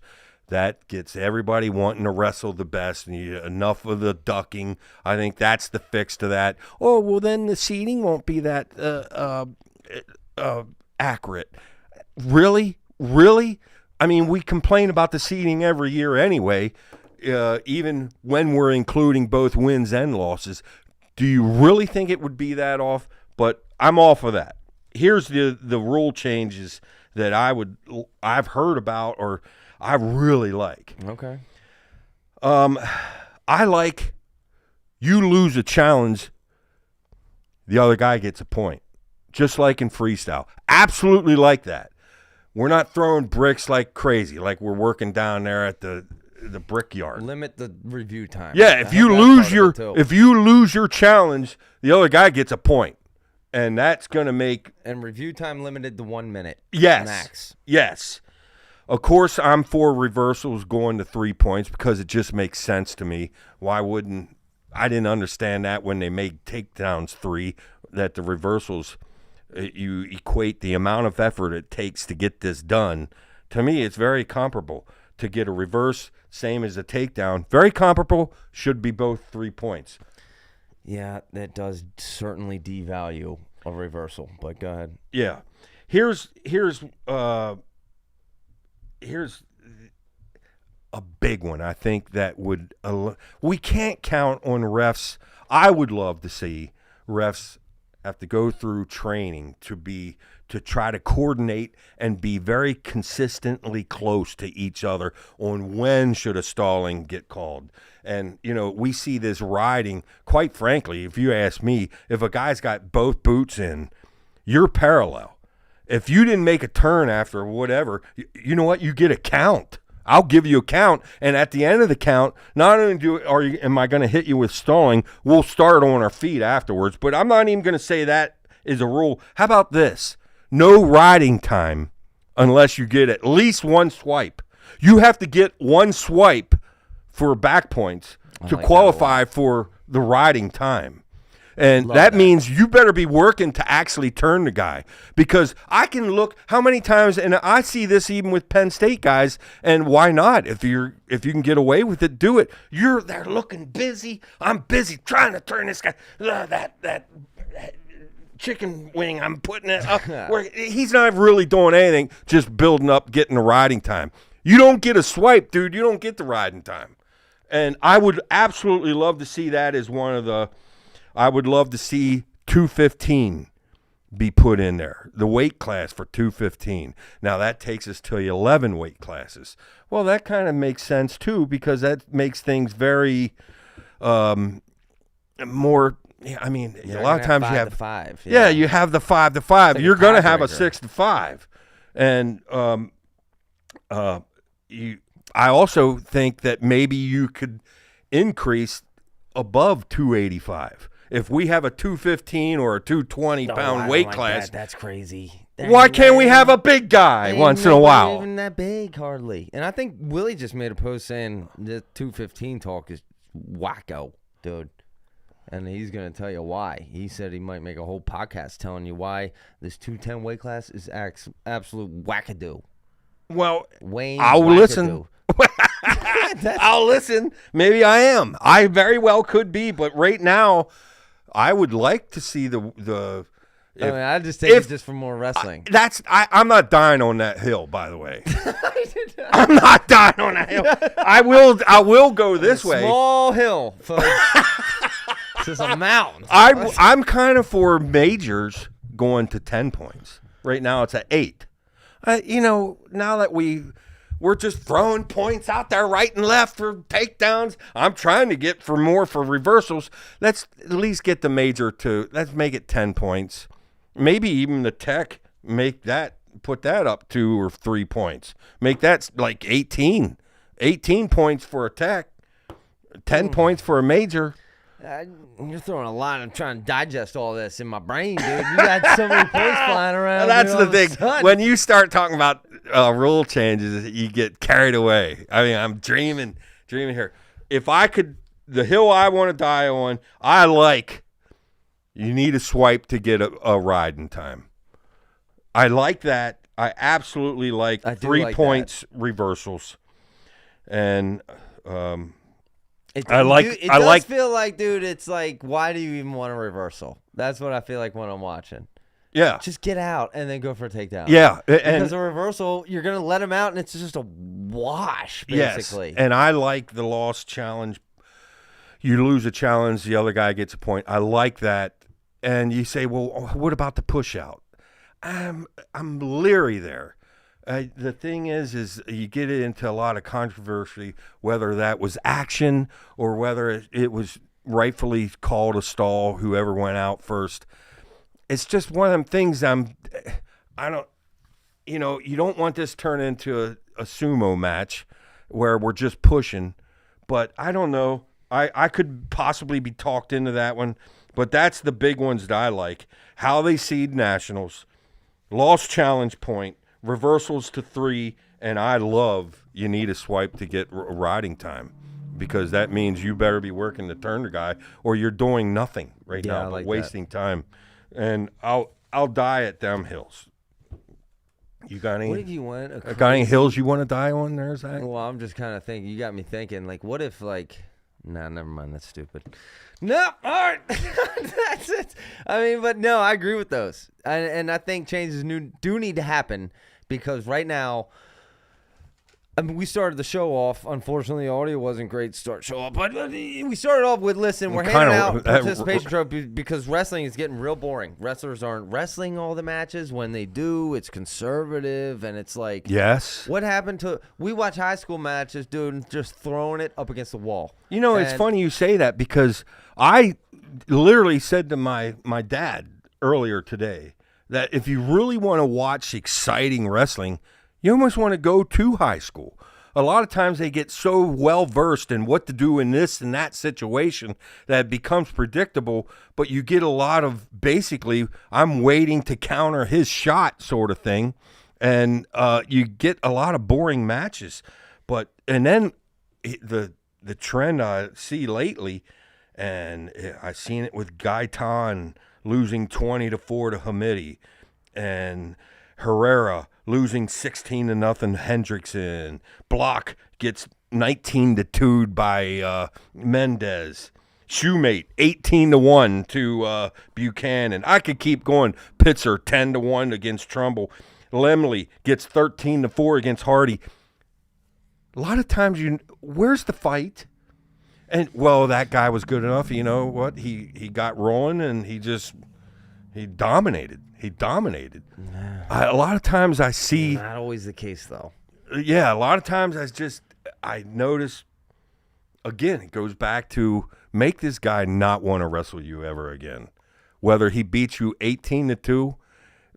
That gets everybody wanting to wrestle the best, and enough of the ducking. I think that's the fix to that. Oh, well, then the seeding won't be that accurate. Really? I mean, we complain about the seeding every year anyway, even when we're including both wins and losses. Do you really think it would be that off? But I'm all for that. Here's the rule changes that I've heard about or I really like. Okay. I like you lose a challenge, the other guy gets a point, just like in freestyle. Absolutely like that. We're not throwing bricks like crazy, like we're working down there at the brickyard. Limit the review time. Yeah, if you lose your challenge, the other guy gets a point, and that's going to make review time limited to 1 minute. Yes, max. Yes. Of course, I'm for reversals going to 3 points because it just makes sense to me. Why wouldn't I didn't understand that when they made takedowns 3, that the reversals, you equate the amount of effort it takes to get this done. To me, it's very comparable. To get a reverse, same as a takedown, very comparable, should be both 3 points. Yeah, that does certainly devalue a reversal, but go ahead. Yeah. Here's a big one. I think that would we can't count on refs. I would love to see refs have to go through training to try to coordinate and be very consistently close to each other on when should a stalling get called. And, we see this riding, quite frankly, if you ask me, if a guy's got both boots in, you're parallel. If you didn't make a turn after whatever, you know what? You get a count. I'll give you a count, and at the end of the count, not only am I going to hit you with stalling, we'll start on our feet afterwards, but I'm not even going to say that is a rule. How about this? No riding time unless you get at least one swipe. You have to get one swipe for back points to qualify for the riding time. And that means you better be working to actually turn the guy, because I can look how many times, and I see this even with Penn State guys, and why not? If you can get away with it, do it. You're there looking busy. I'm busy trying to turn this guy. That chicken wing I'm putting it up where he's not really doing anything, just building up, getting the riding time. You don't get a swipe, dude. You don't get the riding time. And I would absolutely love to see that as one of the. I would love to see 2:15 be put in there, the weight class for 215. Now that takes us to 11 weight classes. Well, that kind of makes sense too, because that makes things very more. I mean, a lot of times you have 5 to 5. Yeah, you have the 5 to 5. Like You're going to have a tiebreaker. 6 to 5, and I also think that maybe you could increase above 285. If we have a 215 or a 220 pound weight class, that's crazy. why can't we have a big guy once in a while? Even that big, hardly. And I think Willie just made a post saying the 215 talk is wacko, dude. And he's going to tell you why. He said he might make a whole podcast telling you why this 210 weight class is absolute wackadoo. Well, Wayne I'll wackadoo. listen. I'll listen. Maybe I am. I very well could be, but right now, I would like to see the. I just take it just for more wrestling. I'm not dying on that hill, by the way. I'm not dying on that hill. I will go this way. Small hill, folks. This is a mountain. I'm kind of for majors going to 10 points. Right now it's at 8. Now that we're just throwing points out there right and left for takedowns. I'm trying to get for reversals. Let's at least get the major let's make it 10 points. Maybe even the tech put that up 2 or 3 points. Make that like 18. 18 points for a tech, 10 points for a major. You're throwing a lot. I'm trying to digest all this in my brain, dude. You got so many points flying around. That's the thing. When you start talking about rule changes, you get carried away. I mean, I'm dreaming here. If I could, the hill I want to die on, you need a swipe to get a ride in time. I like that. I absolutely like 3 points reversals. And It does feel like, dude, it's like, why do you even want a reversal? That's what I feel like when I'm watching. Yeah. Just get out and then go for a takedown. Yeah. Because a reversal, you're going to let him out, and it's just a wash, basically. Yes. And I like the loss challenge. You lose a challenge, the other guy gets a point. I like that. And you say, well, what about the push out? I'm leery there. The thing is you get into a lot of controversy whether that was action or whether it was rightfully called a stall, whoever went out first. It's just one of them things you don't want this to turn into a sumo match where we're just pushing. But I don't know. I could possibly be talked into that one. But that's the big ones that I like. How they seed nationals, lost challenge point, reversals to 3, and I love you need a swipe to get riding time, because that means you better be working the turner guy or you're doing nothing now but wasting time. And I'll die at them hills. You got any? What if you went? Got any hills you want to die on there, Zach? Well, I'm just kind of thinking. You got me thinking. Like, what if, like, nah, never mind. That's stupid. No, all right. That's it. I mean, but no, I agree with those, and I think changes do need to happen, because right now, I mean, we started the show off. Unfortunately, the audio wasn't great to start show off, but we started off with, listen, we're handing out participation trophies because wrestling is getting real boring. Wrestlers aren't wrestling all the matches. When they do, it's conservative, and it's like, yes. What happened to, we watch high school matches, dude, and just throwing it up against the wall. It's funny you say that, because I literally said to my dad earlier today that if you really want to watch exciting wrestling, you almost want to go to high school. A lot of times they get so well versed in what to do in this and that situation that it becomes predictable, but you get a lot of basically, I'm waiting to counter his shot sort of thing, and you get a lot of boring matches. And then the trend I see lately, and I've seen it with Gaitan losing 20-4 to Hamidi, and Herrera losing 16-0 Hendrickson. Block gets 19-2 by Mendez. Shoemate 18-1 to Buchanan. I could keep going. Pitzer 10-1 against Trumbull. Lemley gets 13-4 against Hardy. A lot of times, where's the fight? And well, that guy was good enough. You know what? He got rolling, and he dominated. He dominated. A lot of times I see. Not always the case, though. Yeah, a lot of times I notice. Again, it goes back to make this guy not want to wrestle you ever again. Whether he beats you 18-2,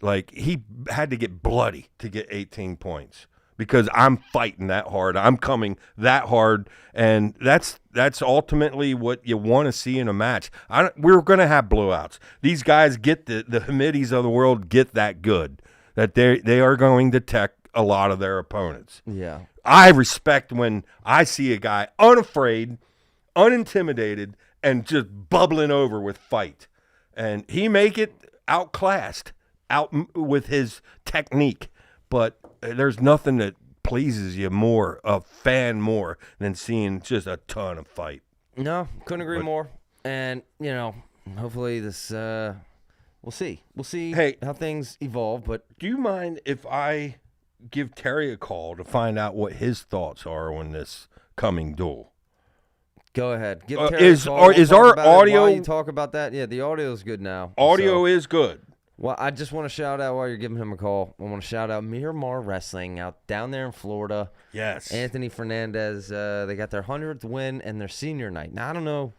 like he had to get bloody to get 18 points because I'm fighting that hard. I'm coming that hard, and that's ultimately what you want to see in a match. We're going to have blowouts. These guys get the Hamidi's of the world get that good that they are going to tech a lot of their opponents. Yeah. I respect when I see a guy unafraid, unintimidated, and just bubbling over with fight. And he make it outclassed, out with his technique. But there's nothing that pleases you more, a fan more, than seeing just a ton of fight. No, couldn't agree more. And, hopefully this we'll see. We'll see how things evolve. But do you mind if I give Terry a call to find out what his thoughts are on this coming duel? Go ahead. Give Terry a call. Is our audio? While you talk about that? Yeah, the audio is good now. Audio is good. Well, I just want to shout out while you're giving him a call. I want to shout out Miramar Wrestling out down there in Florida. Yes. Anthony Fernandez. They got their 100th win and their senior night. Now I don't know.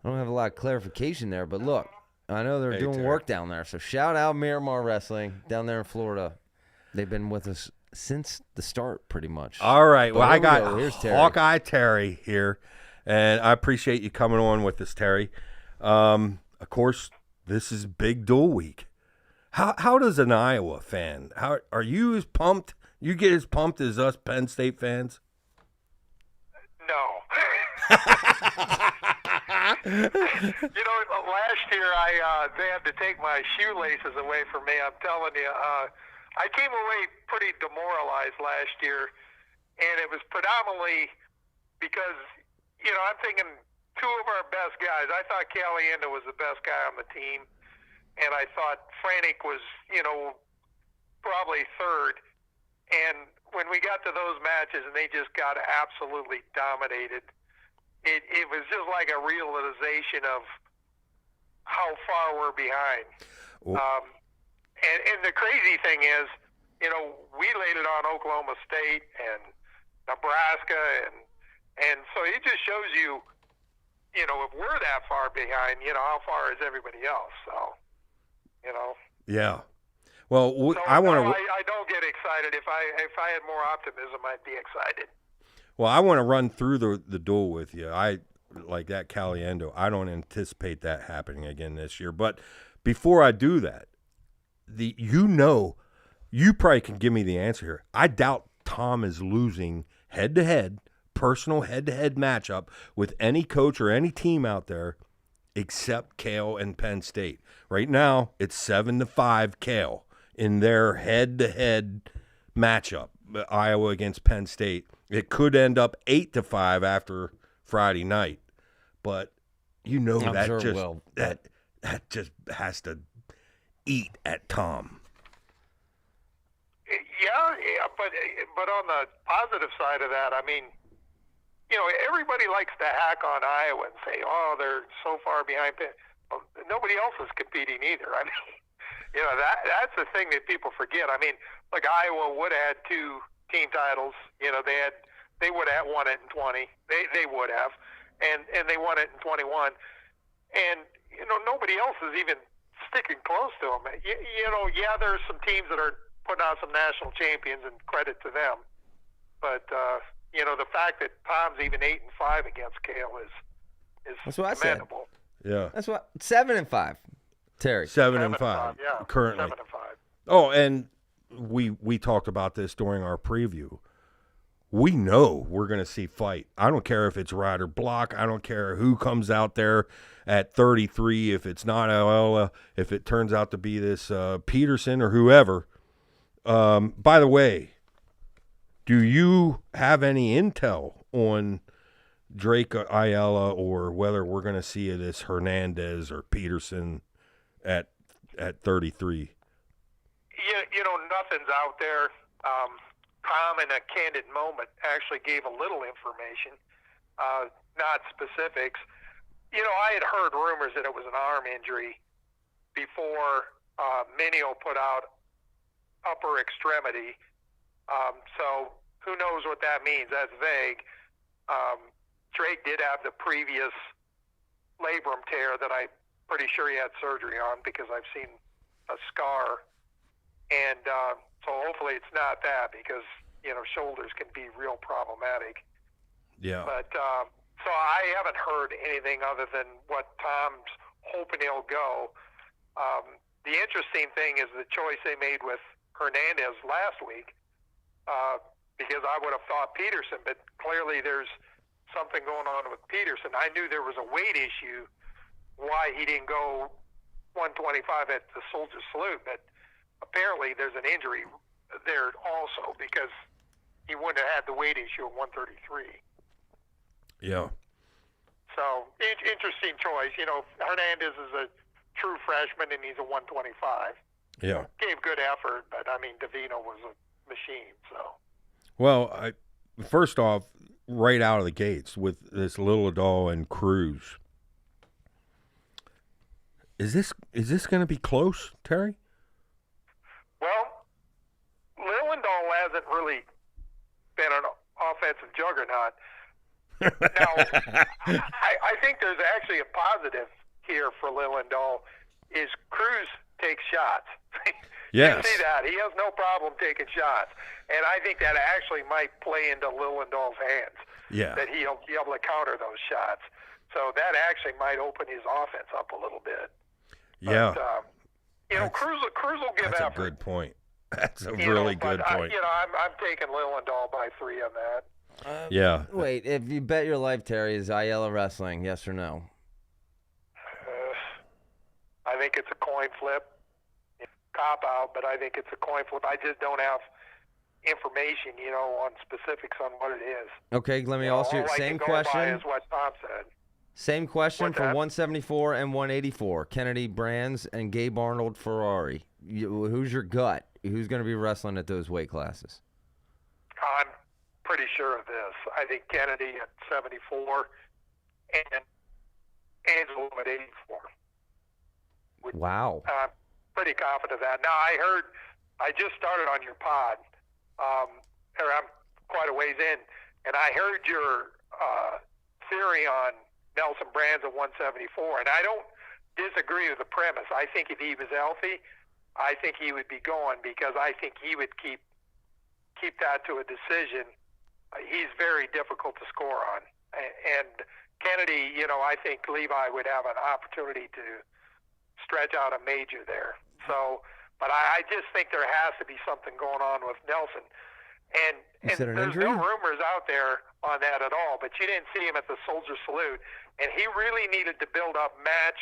I don't have a lot of clarification there, but look, I know they're doing work down there. So shout out Miramar Wrestling down there in Florida. They've been with us since the start, pretty much. All right. Well, I got Hawkeye Terry here, and I appreciate you coming on with us, Terry. Of course, this is big duel week. How does an Iowa fan? How are you as pumped? You get as pumped as us Penn State fans? No. Last year they had to take my shoelaces away from me. I'm telling you. I came away pretty demoralized last year, and it was predominantly because, I'm thinking two of our best guys. I thought Caliendo was the best guy on the team, and I thought Franek was, probably third. And when we got to those matches and they just got absolutely dominated, it was just like a realization of how far we're behind. And the crazy thing is, we laid it on Oklahoma State and Nebraska, and so it just shows you, if we're that far behind, how far is everybody else? So, Yeah. Well, I don't get excited. If I had more optimism, I'd be excited. Well, I want to run through the duel with you. I like that Caliendo. I don't anticipate that happening again this year. But before I do that, you probably can give me the answer here. I doubt Tom is losing head-to-head, personal head-to-head matchup with any coach or any team out there except Cale and Penn State. Right now, it's 7-5 Cale in their head-to-head matchup, Iowa against Penn State. It could end up 8-5 after Friday night, but that just has to eat at Tom. Yeah, but on the positive side of that, everybody likes to hack on Iowa and say, "Oh, they're so far behind." Well, nobody else is competing either. That's the thing that people forget. Like Iowa would have had 2 team titles. They would have won it in 20. They would have, and they won it in 21. And nobody else is even sticking close to them. There's some teams that are putting out some national champions, and credit to them. But the fact that Tom's even 8-5 against Cale is that's what commendable. I said. Yeah, that's what 7-5. Terry 7-5. Yeah, currently 7-5. Oh, and we talked about this during our preview. We know we're going to see fight. I don't care if it's Ryder Block. I don't care who comes out there at 33. If it's not Iola, if it turns out to be this Peterson or whoever. By the way, do you have any intel on Drake Ayala or whether we're going to see this Hernandez or Peterson at 33? Nothing's out there. Tom, in a candid moment, actually gave a little information, not specifics. I had heard rumors that it was an arm injury before Minio put out upper extremity. So who knows what that means? That's vague. Drake did have the previous labrum tear that I'm pretty sure he had surgery on because I've seen a scar. And so hopefully it's not that because, shoulders can be real problematic. Yeah. But so I haven't heard anything other than what Tom's hoping he'll go. The interesting thing is the choice they made with Hernandez last week, because I would have thought Peterson, but clearly there's something going on with Peterson. I knew there was a weight issue why he didn't go 125 at the Soldier Salute, but apparently there's an injury there also because he wouldn't have had the weight issue at 133. Yeah. So, interesting choice. Hernandez is a true freshman, and he's a 125. Yeah. Gave good effort, but, Davino was a machine, so. Well, first off, right out of the gates with this Lillidahl and Cruz, is this going to be close, Terry? Well, Lillidahl hasn't really been an offensive juggernaut. Now, I think there's actually a positive here for Lillidahl is Cruz takes shots. Yes. You see that. He has no problem taking shots. And I think that actually might play into Lillidahl's hands. Yeah. That he'll be able to counter those shots. So that actually might open his offense up a little bit. Yeah. But, Cruz will give That's effort. a good point. That's a really good point. I'm taking Lillidahl by 3 on that. Yeah. Wait, if you bet your life, Terry, is Ayala wrestling? Yes or no? I think it's a coin flip. Cop out, but I think it's a coin flip. I just don't have information, on specifics on what it is. Okay, let me ask you same question. By is what Tom said. Same question What's for that? 174 and 184. Kennedy Brands and Gabe Arnold Ferrari. Who's your gut? Who's going to be wrestling at those weight classes? I'm pretty sure of this. I think Kennedy at 74 and Angelo at 84. Wow. I'm pretty confident of that. Now, I just started on your pod, or I'm quite a ways in, and I heard your theory on Nelson Brands at 174, and I don't disagree with the premise. I think if he was healthy, I think he would be going because I think he would keep that to a decision. He's very difficult to score on. And Kennedy, I think Levi would have an opportunity to stretch out a major there. So, but I just think there has to be something going on with Nelson. And Is it an there's injury? no rumors out there on that at all, but you didn't see him at the Soldier Salute. And he really needed to build up match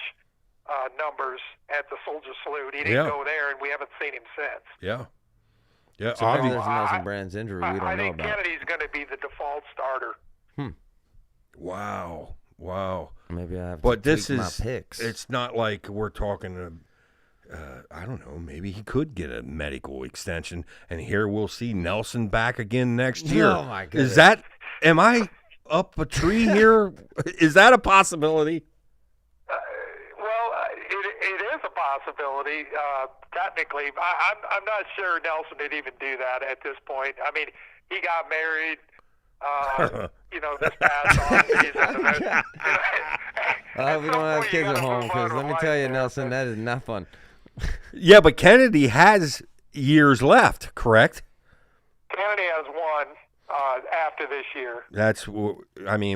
numbers at the Soldier Salute. He didn't go there, and we haven't seen him since. Yeah. Yeah. So maybe obvi- there's a Nelson Brands injury we don't I know think about. Kennedy's going to be the default starter. Wow. Maybe I have But to this tweak my is, picks. it's not like we're talking, I don't know, maybe he could get a medical extension, and here we'll see Nelson back again next year. Oh, my goodness. Am I up a tree here? Is that a possibility? It is a possibility. Technically, I'm not sure Nelson would even do that at this point. I mean, he got married, this past offseason. I hope we don't have kids at home because let me tell you, Nelson, that is not fun. Yeah, but Kennedy has years left, correct? Kennedy has one after this year.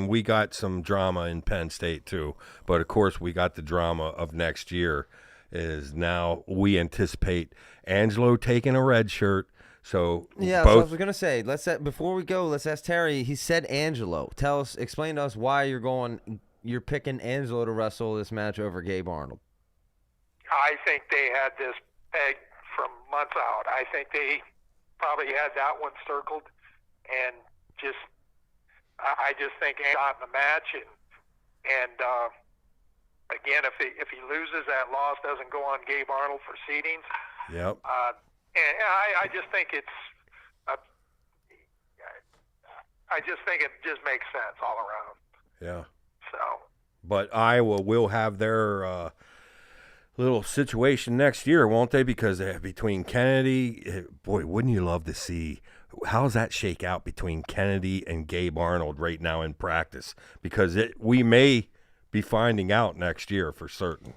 We got some drama in Penn State too, but of course we got the drama of next year. Is now we anticipate Angelo taking a red shirt. So Yeah, so I was gonna say, before we go, let's ask Terry. He said Angelo. Explain to us why you're picking Angelo to wrestle this match over Gabe Arnold. I think they had this pegged from months out. I think they probably had that one circled, and I just think Angelo got in the match, and again, if he loses, that loss doesn't go on Gabe Arnold for seedings. Yep. And I just think it just makes sense all around. Yeah. So. But Iowa will have their little situation next year, won't they? Because between Kennedy, boy, wouldn't you love to see how's that shake out between Kennedy and Gabe Arnold right now in practice? Because we may be finding out next year for certain.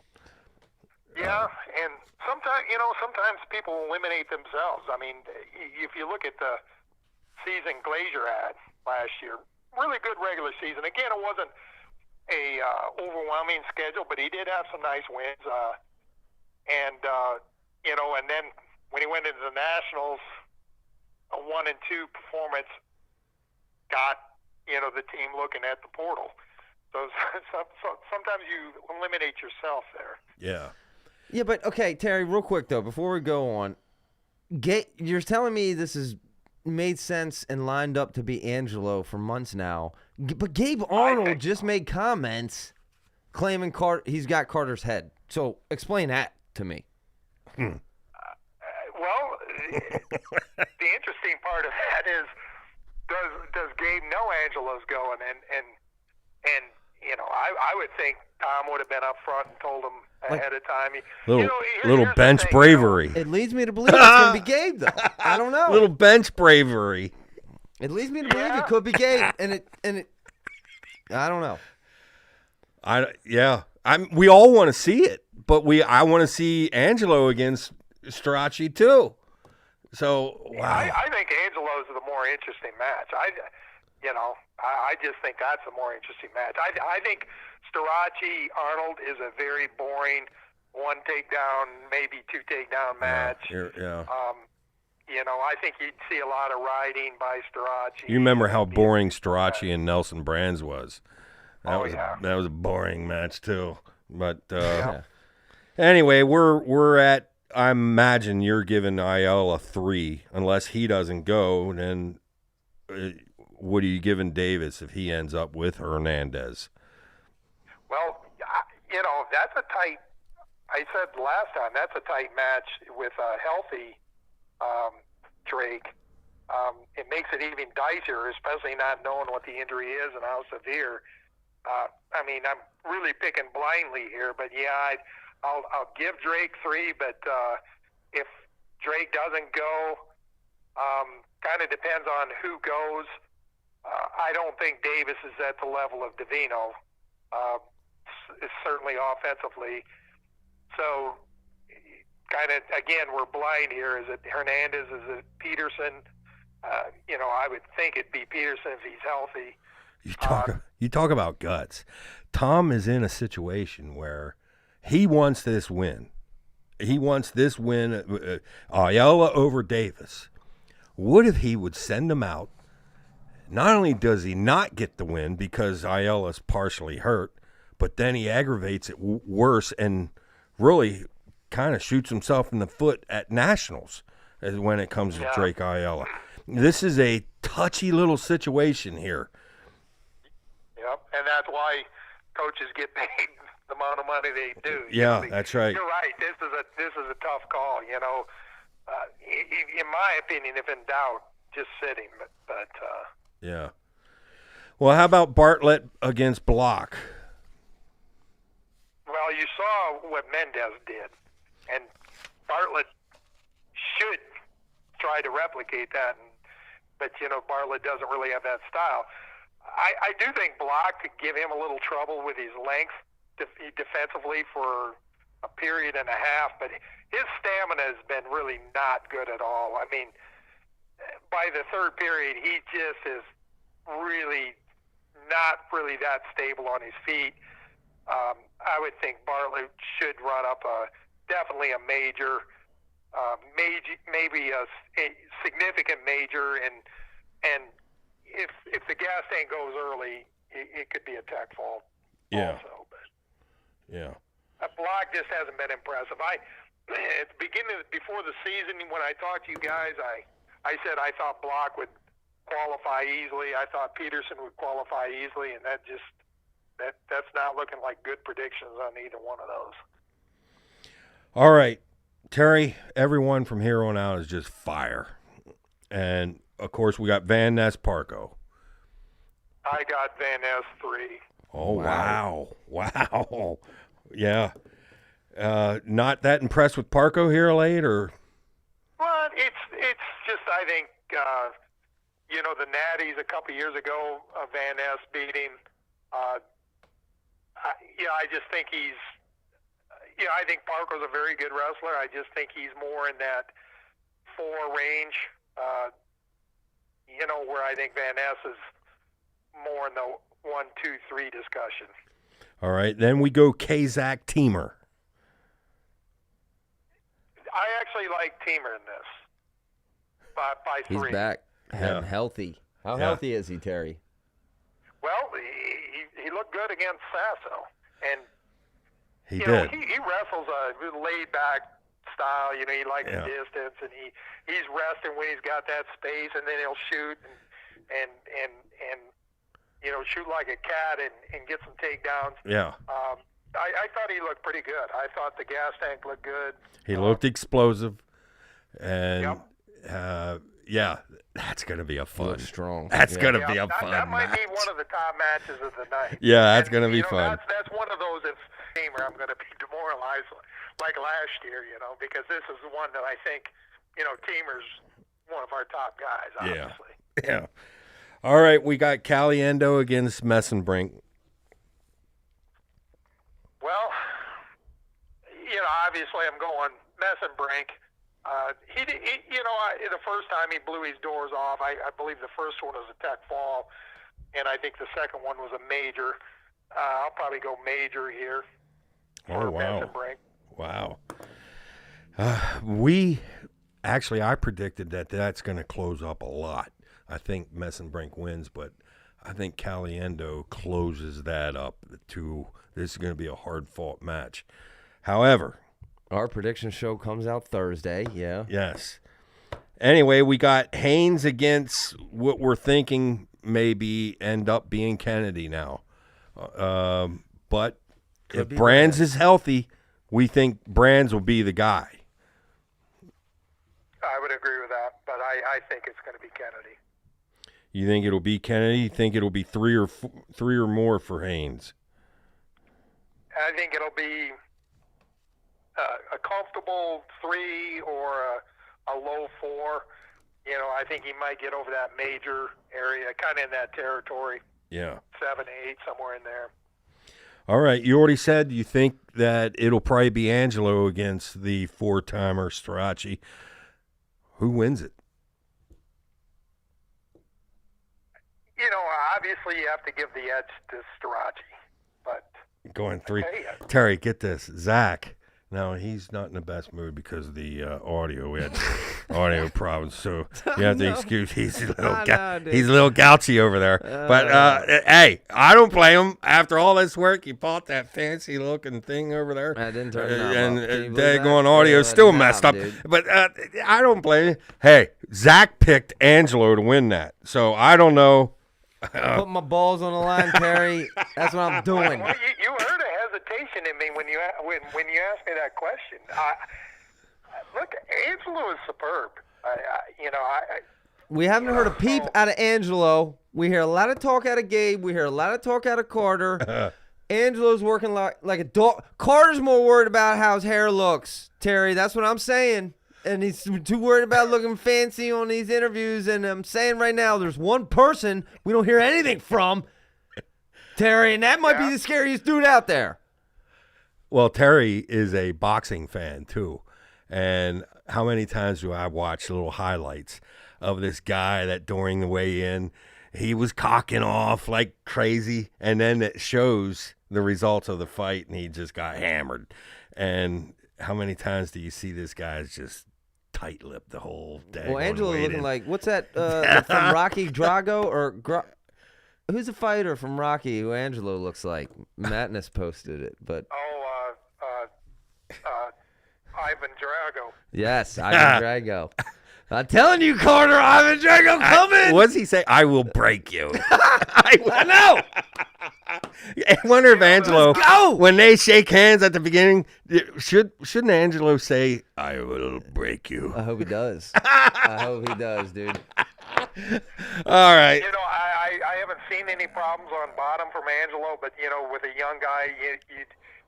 Yeah, and sometimes people eliminate themselves. I mean, if you look at the season Glazier had last year, really good regular season. Again, it wasn't a overwhelming schedule, but he did have some nice wins. And then when he went into the Nationals, a 1-2 performance got the team looking at the portal. So sometimes you eliminate yourself there. Yeah. Yeah, but okay, Terry, real quick though, before we go on, you're telling me this has made sense and lined up to be Angelo for months now, but Gabe Arnold just made comments claiming he's got Carter's head. So explain that to me. Well, the interesting part of that is, does Gabe know Angelo's going? And I would think Tom would have been up front and told him ahead of time. Little bench bravery. It leads me to believe it's going to be Gabe, though. I don't know. Little bench bravery. It leads me to believe it could be Gabe, and it. I don't know. We all want to see it, but I want to see Angelo against Strachey too. So wow. I think Angelo's the more interesting match. I just think that's a more interesting match. I think Strachey Arnold is a very boring 1 takedown, maybe 2 takedown match. I think you'd see a lot of riding by Strachey. You remember how boring Strachey and Nelson Brands was? That was a boring match too. But anyway, we're at. I imagine you're giving Ayala a 3 unless he doesn't go. Then what are you giving Davis if he ends up with Hernandez? Well, that's a tight. I said last time that's a tight match with a healthy Drake. It makes it even dicier, especially not knowing what the injury is and how severe. I'm really picking blindly here, but I'll give Drake 3. But if Drake doesn't go, kind of depends on who goes. I don't think Davis is at the level of Davino, certainly offensively. So, kind of, again, we're blind here. Is it Hernandez? Is it Peterson? I would think it'd be Peterson if he's healthy. You talk about guts. Tom is in a situation where he wants this win. He wants this win, Ayala over Davis. What if he would send him out? Not only does he not get the win because Ayala's partially hurt, but then he aggravates it worse and really kind of shoots himself in the foot at Nationals when it comes to Drake Ayala. This is a touchy little situation here. Yep, and that's why coaches get paid the amount of money they do. That's right. You're right. This is a tough call. In my opinion, if in doubt, just sit him. But yeah. Well, how about Bartlett against Block? Well, you saw what Mendez did, and Bartlett should try to replicate that. But Bartlett doesn't really have that style. I do think Block could give him a little trouble with his length defensively for a period and a half, but his stamina has been really not good at all. I mean, by the third period, he just is really not really that stable on his feet. I would think Bartlett should run up definitely a major, maybe a significant major, and if the gas tank goes early, it could be a tech fault. Also, but Block just hasn't been impressive. At the beginning, before the season, when I talked to you guys, I said I thought Block would qualify easily. I thought Peterson would qualify easily, and that's not looking like good predictions on either one of those. All right, Terry, everyone from here on out is just fire. And, of course, we got Van Ness Parco. I got Van Ness 3. Oh, wow. Yeah. not that impressed with Parco here late, or? Well, it's just, I think, the Natties a couple years ago, Van Ness beat him. I just think I think Parker's a very good wrestler. I just think he's more in that 4 range, where I think Van Ness is more in the 1, 2, 3 discussion. All right, then we go Kazak Teamer. I actually like Teamer in this by 3. He's back and Yeah. healthy. How Yeah. healthy is he, Terry? Well, he looked good against Sasso, and He you did. know, he wrestles a laid back style. He likes Yeah. the distance, and he's resting when he's got that space, and then he'll shoot and shoot like a cat and get some takedowns. Yeah. I thought he looked pretty good. I thought the gas tank looked good. He looked explosive, and Yep. yeah, that's gonna be a fun. Looks strong. That's Yeah. gonna Yeah, be a that fun might match. be one of the top matches of the night. Yeah, that's And, gonna be fun. That's one of those. If Teamer, I'm going to be demoralized like last year, because this is the one that I think, Teamer's one of our top guys, obviously. Yeah. All right, we got Caliendo against Messenbrink. Well, obviously I'm going Messenbrink. The first time he blew his doors off, I believe the first one was a tech fall, and I think the second one was a major. I'll probably go major here. Oh, wow. Messenbrink. Wow. I predicted that's going to close up a lot. I think Messenbrink wins, but I think Caliendo closes that up to this is going to be a hard-fought match. However, Our prediction show comes out Thursday. Yeah. yes. Anyway, we got Haynes against what we're thinking maybe end up being Kennedy now. But Could if be Brands Brands. is healthy, we think Brands will be the guy. I would agree with that, but I think it's going to be Kennedy. You think it'll be Kennedy? You think it'll be three or more for Haynes? I think it'll be a comfortable 3 or a low 4. I think he might get over that major area, kind of in that territory, Yeah. 7, 8, somewhere in there. All right. You already said you think that it'll probably be Angelo against the 4-timer Strachey. Who wins it? Obviously you have to give the edge to Strachey, but Going 3. Hey, Terry, get this. Zach. No, he's not in the best mood because of the audio. We had audio problems, so you have to No. excuse. He's a I know, dude. he's a little gouchy over there. But hey, I don't blame him. After all this work, he bought that fancy looking thing over there. I didn't turn it on. And Can you believe daggone that? audio Yeah, is still no, messed up. dude. But I don't blame you. Hey, Zach picked Angelo to win that, so I don't know. Put my balls on the line, Terry. That's what I'm doing. well, you heard a hesitation in me when you asked me that question. Look, Angelo is superb. We haven't heard a peep out of Angelo. We hear a lot of talk out of Gabe. We hear a lot of talk out of Carter. Angelo's working like a dog. Carter's more worried about how his hair looks, Terry. That's what I'm saying. And he's too worried about looking fancy on these interviews. And I'm saying right now, there's one person we don't hear anything from, Terry, and that might be the scariest dude out there. Well, Terry is a boxing fan too, and how many times do I watch little highlights of this guy that during the weigh-in he was cocking off like crazy, and then it shows the results of the fight, and he just got hammered. And how many times do you see this guy's just tight-lipped the whole day? Well, Angelo looking like, what's that from Rocky, Drago? Or who's the fighter from Rocky who Angelo looks like? Madness posted it, but Ivan Drago. yes, Ivan Drago. I'm telling you, Carter, Ivan Drago coming. What does he say? I will break you. I know. I wonder if Angelo, go. when they shake hands at the beginning, shouldn't Angelo say, I will break you? I hope he does. I hope he does, dude. All right. I haven't seen any problems on bottom from Angelo, but with a young guy,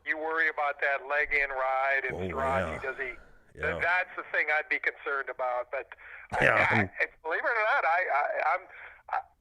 you worry about that leg in ride and Strachey. Yeah. Does he? Yeah. That's the thing I'd be concerned about. But Yeah. believe it or not,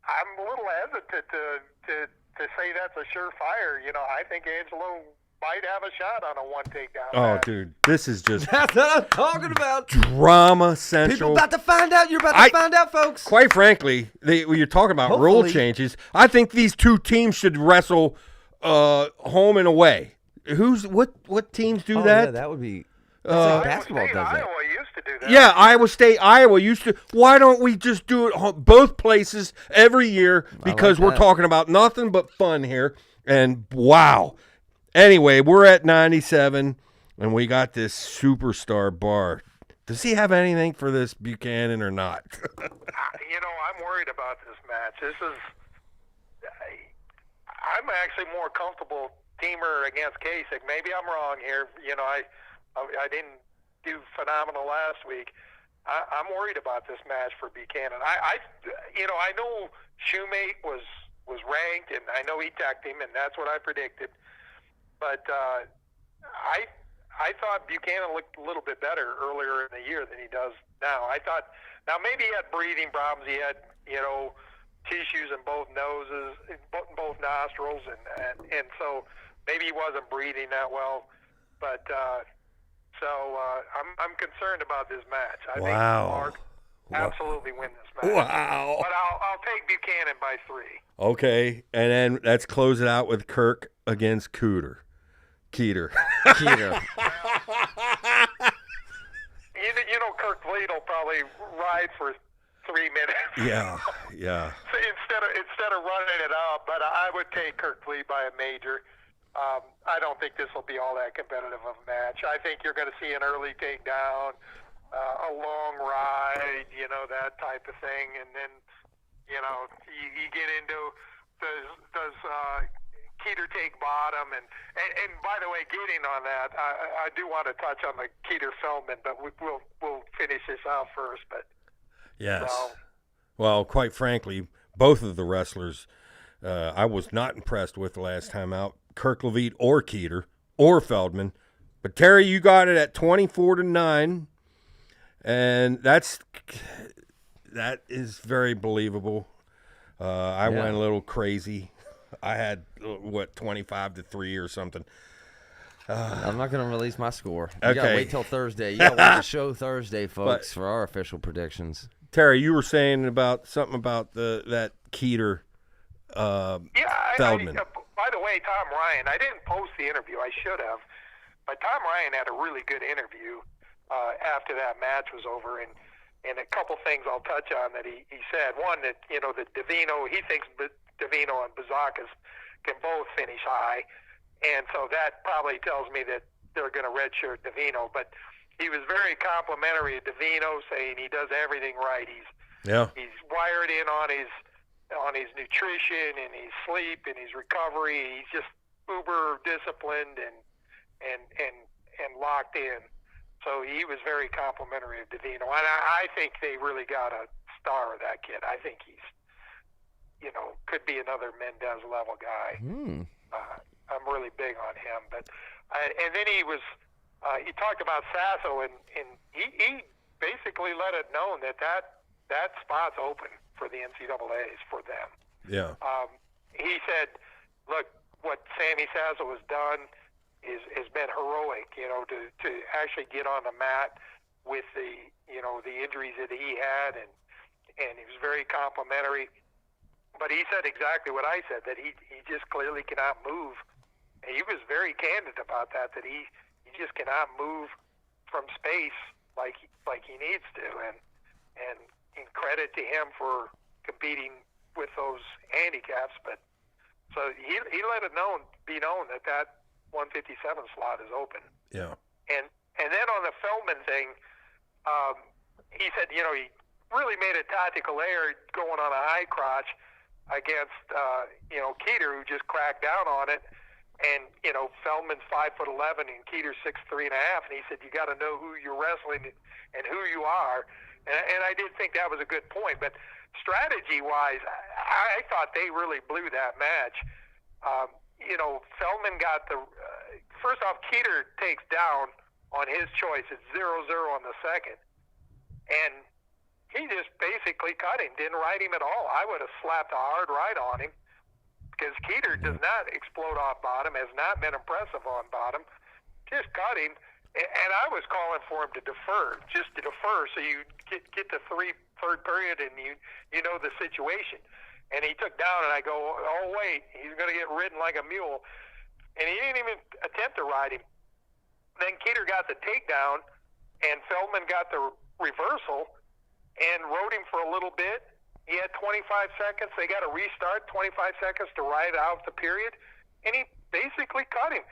I'm a little hesitant to say that's a surefire. You know, I think Angelo might have a shot on a one takedown. Oh, match. dude, this is just That's what I'm talking about. drama People central. about to find out. You're about to find out, folks. Quite frankly, when you're talking about rule Hopefully. changes, I think these two teams should wrestle home and away. What teams do Oh, that? yeah, that would be. That's like Iowa basketball State, does that. Iowa used to do that. Yeah, Iowa State, Iowa used to. Why don't we just do it both places every year? Because we're that. talking about nothing but fun here. And wow. Anyway, we're at 97, and we got this superstar bar. Does he have anything for this Buchanan or not? You know, I'm worried about this match. I'm actually more comfortable Teamer against Kasich. Maybe I'm wrong here. You know, I didn't do phenomenal last week. I'm worried about this match for Buchanan. I know Shoemate was ranked, and I know he teched him, and that's what I predicted. But I thought Buchanan looked a little bit better earlier in the year than he does now. Now maybe he had breathing problems. He had, you know, tissues in both noses, both nostrils, and so maybe he wasn't breathing that well. But I'm concerned about this match. I think Mark absolutely win this match. Wow. But I'll take Buchanan by 3. Okay, and then let's close it out with Kirk against Keeter. Keeter. You know, Kirk Vliet will probably ride for 3 minutes. Yeah. So instead of running it up, but I would take Kirk Vliet by a major. I don't think this will be all that competitive of a match. I think you're going to see an early takedown, a long ride, you know, that type of thing, and then, you know, you get into does Keeter take bottom, and by the way, getting on that, I do want to touch on the Keeter Feldman, but we'll finish this out first. But Yes. so, Well, quite frankly, both of the wrestlers I was not impressed with the last time out. Kirk Levitt or Keeter or Feldman. But Terry, you got it at 24-9, and that is very believable. I went a little crazy. I had 25-3 or something. I'm not going to release my score. You Okay. got to wait till Thursday. You got to watch the show Thursday, folks, for our official predictions. Terry, you were saying something about that Keeter Feldman. By the way, Tom Ryan, I didn't post the interview. I should have. But Tom Ryan had a really good interview after that match was over. And a couple things I'll touch on that he said. One, that, you know, that Davino, he thinks Davino and Bazakis can both finish high. And so that probably tells me that they're going to redshirt Davino. But he was very complimentary of Davino, saying he does everything right. He's wired in on his nutrition and his sleep and his recovery. He's just uber disciplined and locked in. So he was very complimentary of Davino, and I think they really got a star of that kid. I think he's, you know, could be another Mendez level guy. I'm really big on him. But and then he talked about Sasso, and he basically let it known that spot's open for the NCAAs for them. Yeah. He said, look, what Sammy Sasso has done has been heroic, you know, to actually get on the mat with the injuries that he had, and he was very complimentary. But he said exactly what I said, that he just clearly cannot move. And he was very candid about that he just cannot move from space like he needs to. And credit to him for competing with those handicaps. But so he let it be known that 157 slot is open. Yeah. And then on the Feldman thing, he said, you know, he really made a tactical error going on a high crotch against Keeter, who just cracked down on it. And, you know, Feldman's 5'11" and Keeter's 6'3.5", and he said you got to know who you're wrestling and who you are. And I did think that was a good point. But strategy-wise, I thought they really blew that match. You know, Feldman got first off, Keeter takes down on his choice. It's 0-0 on the second. And he just basically cut him, didn't ride him at all. I would have slapped a hard ride on him because Keeter does not explode off bottom, has not been impressive on bottom. Just cut him. And I was calling for him to defer, just to defer, so you get to third period and you know the situation. And he took down, and I go, oh, wait, he's going to get ridden like a mule. And he didn't even attempt to ride him. Then Keeter got the takedown, and Feldman got the reversal and rode him for a little bit. He had 25 seconds. They got a restart, 25 seconds to ride out the period, and he basically cut him.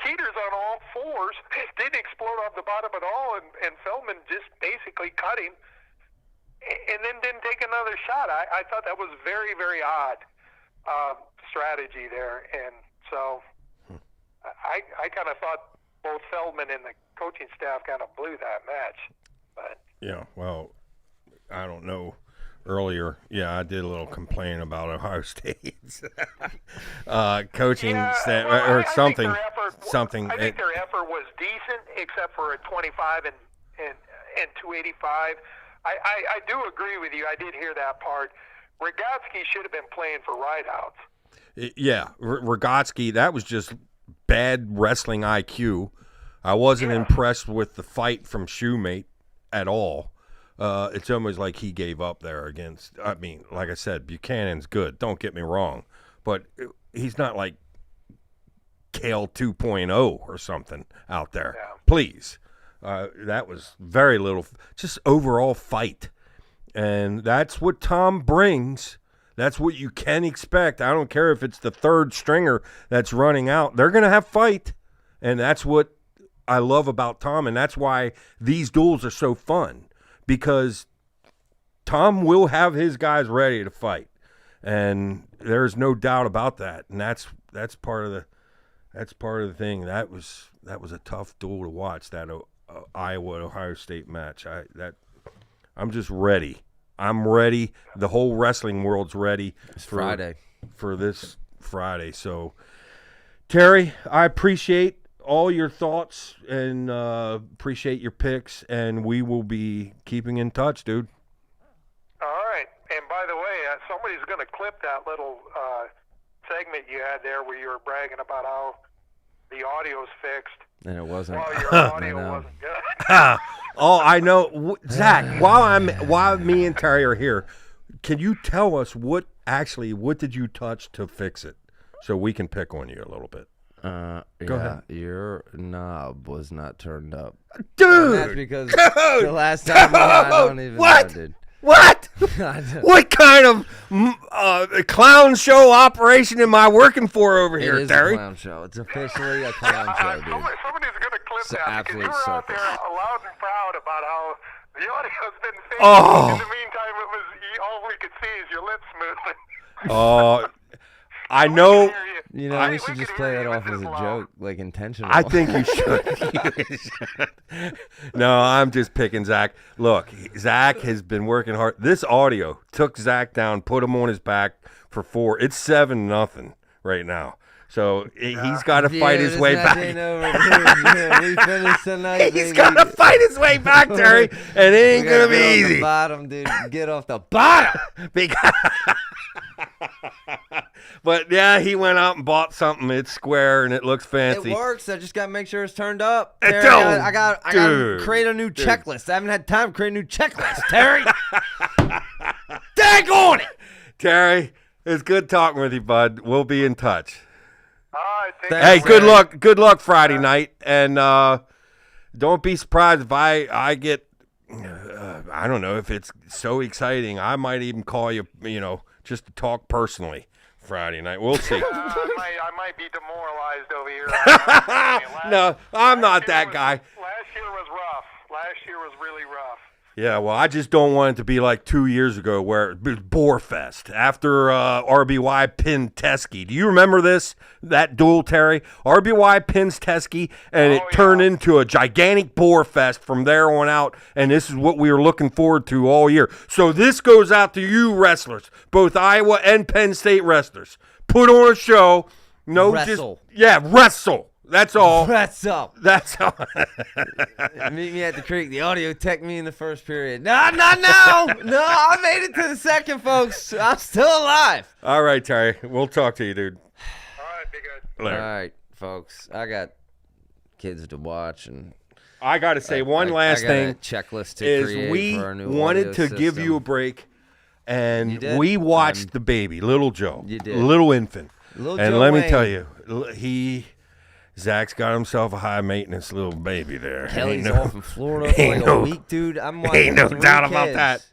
Keeter's on all fours, didn't explode off the bottom at all, and Feldman just basically cut him and then didn't take another shot. I thought that was very, very odd strategy there. And so I kind of thought both Feldman and the coaching staff kind of blew that match. But yeah, well, I don't know. Earlier, yeah, I did a little complain about Ohio State's coaching staff or something. I think their effort was decent, except for a 25 and 285. I do agree with you. I did hear that part. Rogotsky should have been playing for rideouts. Yeah, Rogotsky, that was just bad wrestling IQ. I wasn't impressed with the fight from Shoemate at all. It's almost like he gave up there against, I mean, like I said, Buchanan's good. Don't get me wrong. But he's not like Kale 2.0 or something out there. Yeah. Please. That was very little, just overall fight. And that's what Tom brings. That's what you can expect. I don't care if it's the third stringer that's running out. They're going to have fight. And that's what I love about Tom. And that's why these duels are so fun. Because Tom will have his guys ready to fight, and there's no doubt about that. And that's part of the thing. That was a tough duel to watch, that Iowa Ohio State match. I'm just ready. I'm ready. The whole wrestling world's ready. It's Friday for this Friday. So, Terry, I appreciate all your thoughts and appreciate your picks, and we will be keeping in touch, dude. All right. And by the way, somebody's going to clip that little segment you had there where you were bragging about how the audio's fixed. And it wasn't. Well, your audio wasn't good. Oh, I know. Zach, while me and Terry are here, can you tell us what did you touch to fix it so we can pick on you a little bit? Go ahead. Your knob was not turned up, dude. And that's because the last time I don't even know, dude. What? What kind of clown show operation am I working for over here, Terry? It is a clown show. It's officially a clown show, dude. Somebody's going to clip It's an that because you absolute were out circus. there loud and proud about how the audio's been fixed. Oh. In the meantime, all we could see is your lips moving. Oh, I know. You know, we should just play that off as a joke, like intentional. I think you should. No, I'm just picking Zach. Look, Zach has been working hard. This audio took Zach down, put him on his back for 4. It's 7-0 right now. So he's got to fight his way back. We finished tonight, He's got to fight his way back, Terry, and it ain't going to be easy. The bottom, dude. Get off the bottom. But yeah, he went out and bought something. It's square and it looks fancy. It works. I just got to make sure it's turned up. It Terry, don't. I got to create a new checklist. I haven't had time to create a new checklist, Terry. Dag on it. Terry, it's good talking with you, bud. We'll be in touch. Hey, good luck. Good luck Friday night. And don't be surprised if I get, I don't know, if it's so exciting. I might even call you, just to talk personally Friday night. We'll see. I might be demoralized over here. No, I'm not that guy. Last year was rough. Last year was really rough. Yeah, well, I just don't want it to be like 2 years ago where it was Boarfest after RBY pinned Teskey. Do you remember that duel, Terry? RBY pins Teskey, and it turned into a gigantic Boarfest from there on out, and this is what we were looking forward to all year. So this goes out to you wrestlers, both Iowa and Penn State wrestlers. Put on a show. Wrestle. Wrestle. That's all. That's all. That's all. Meet me at the creek. The audio tech me in the first period. No. I made it to the second, folks. I'm still alive. All right, Terry. We'll talk to you, dude. All right, be good. Later. All right, folks. I got kids to watch, and I got to say one I last got thing a checklist to is create we for our new wanted audio to give system. you a break, You and did? we watched the baby, little Joe, You did. little infant. Little And Joe let me Wayne. tell you, Zach's got himself a high maintenance little baby there. Kelly's Ain't no- off in Florida for ain't like no- a week, dude. I'm watching Ain't no 3 doubt about kids. that.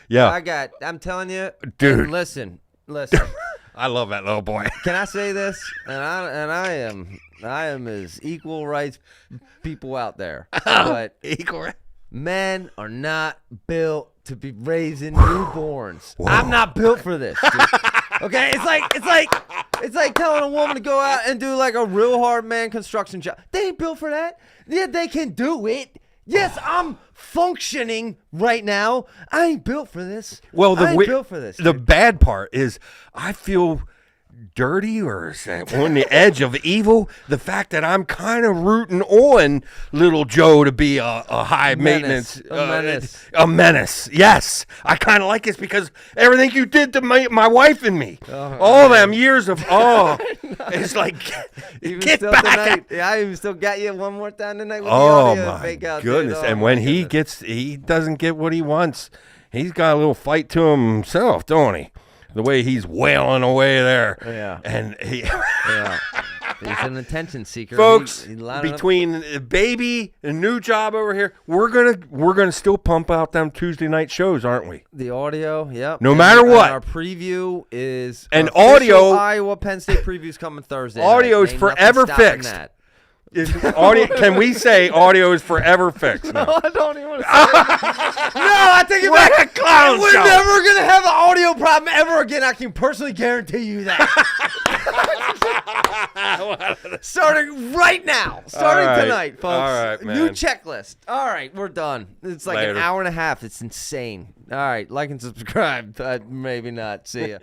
Yeah, I'm telling you, Dude. and listen. I love that little boy. Can I say this? And I am as equal rights people out there. But Equal. men are not built to be raising newborns. I'm not built for this, dude. Okay? It's like telling a woman to go out and do like a real hard man construction job. They ain't built for that. Yeah, they can do it. Yes, I'm functioning right now. I ain't built for this. Well, I ain't built for this. The dude. bad part is I feel dirty or is that on the edge of evil. The fact that I'm kind of rooting on little Joe to be a high Menace. maintenance, a menace. Yes, I kind of like this because everything you did to my wife and me, all them years of it's like Even get still back. tonight, I even still got you one more time tonight with the Oh audio my fake out, goodness! Dude. Oh, and when my he goodness. he doesn't get what he wants. He's got a little fight to himself, don't he? The way he's wailing away there. Yeah. And he, Yeah. He's an attention seeker. folks, He lining up- between the baby and new job over here, we're gonna still pump out them Tuesday night shows, aren't we? the audio, yep. No And- matter and what. our preview is And our official audio- Iowa Penn State preview's coming Thursday. Audio night. is Ain't nothing forever stopping fixed. that. Audio, can we say audio is forever fixed? No. I don't even want to say it. No, I take it We're back. a clown We're show. never going to have an audio problem ever again. I can personally guarantee you that. Starting right now. Starting All right. tonight, folks. All right, New man. checklist. All right, we're done. It's like Later. an hour and a half. It's insane. All right, like and subscribe. Maybe not. See ya.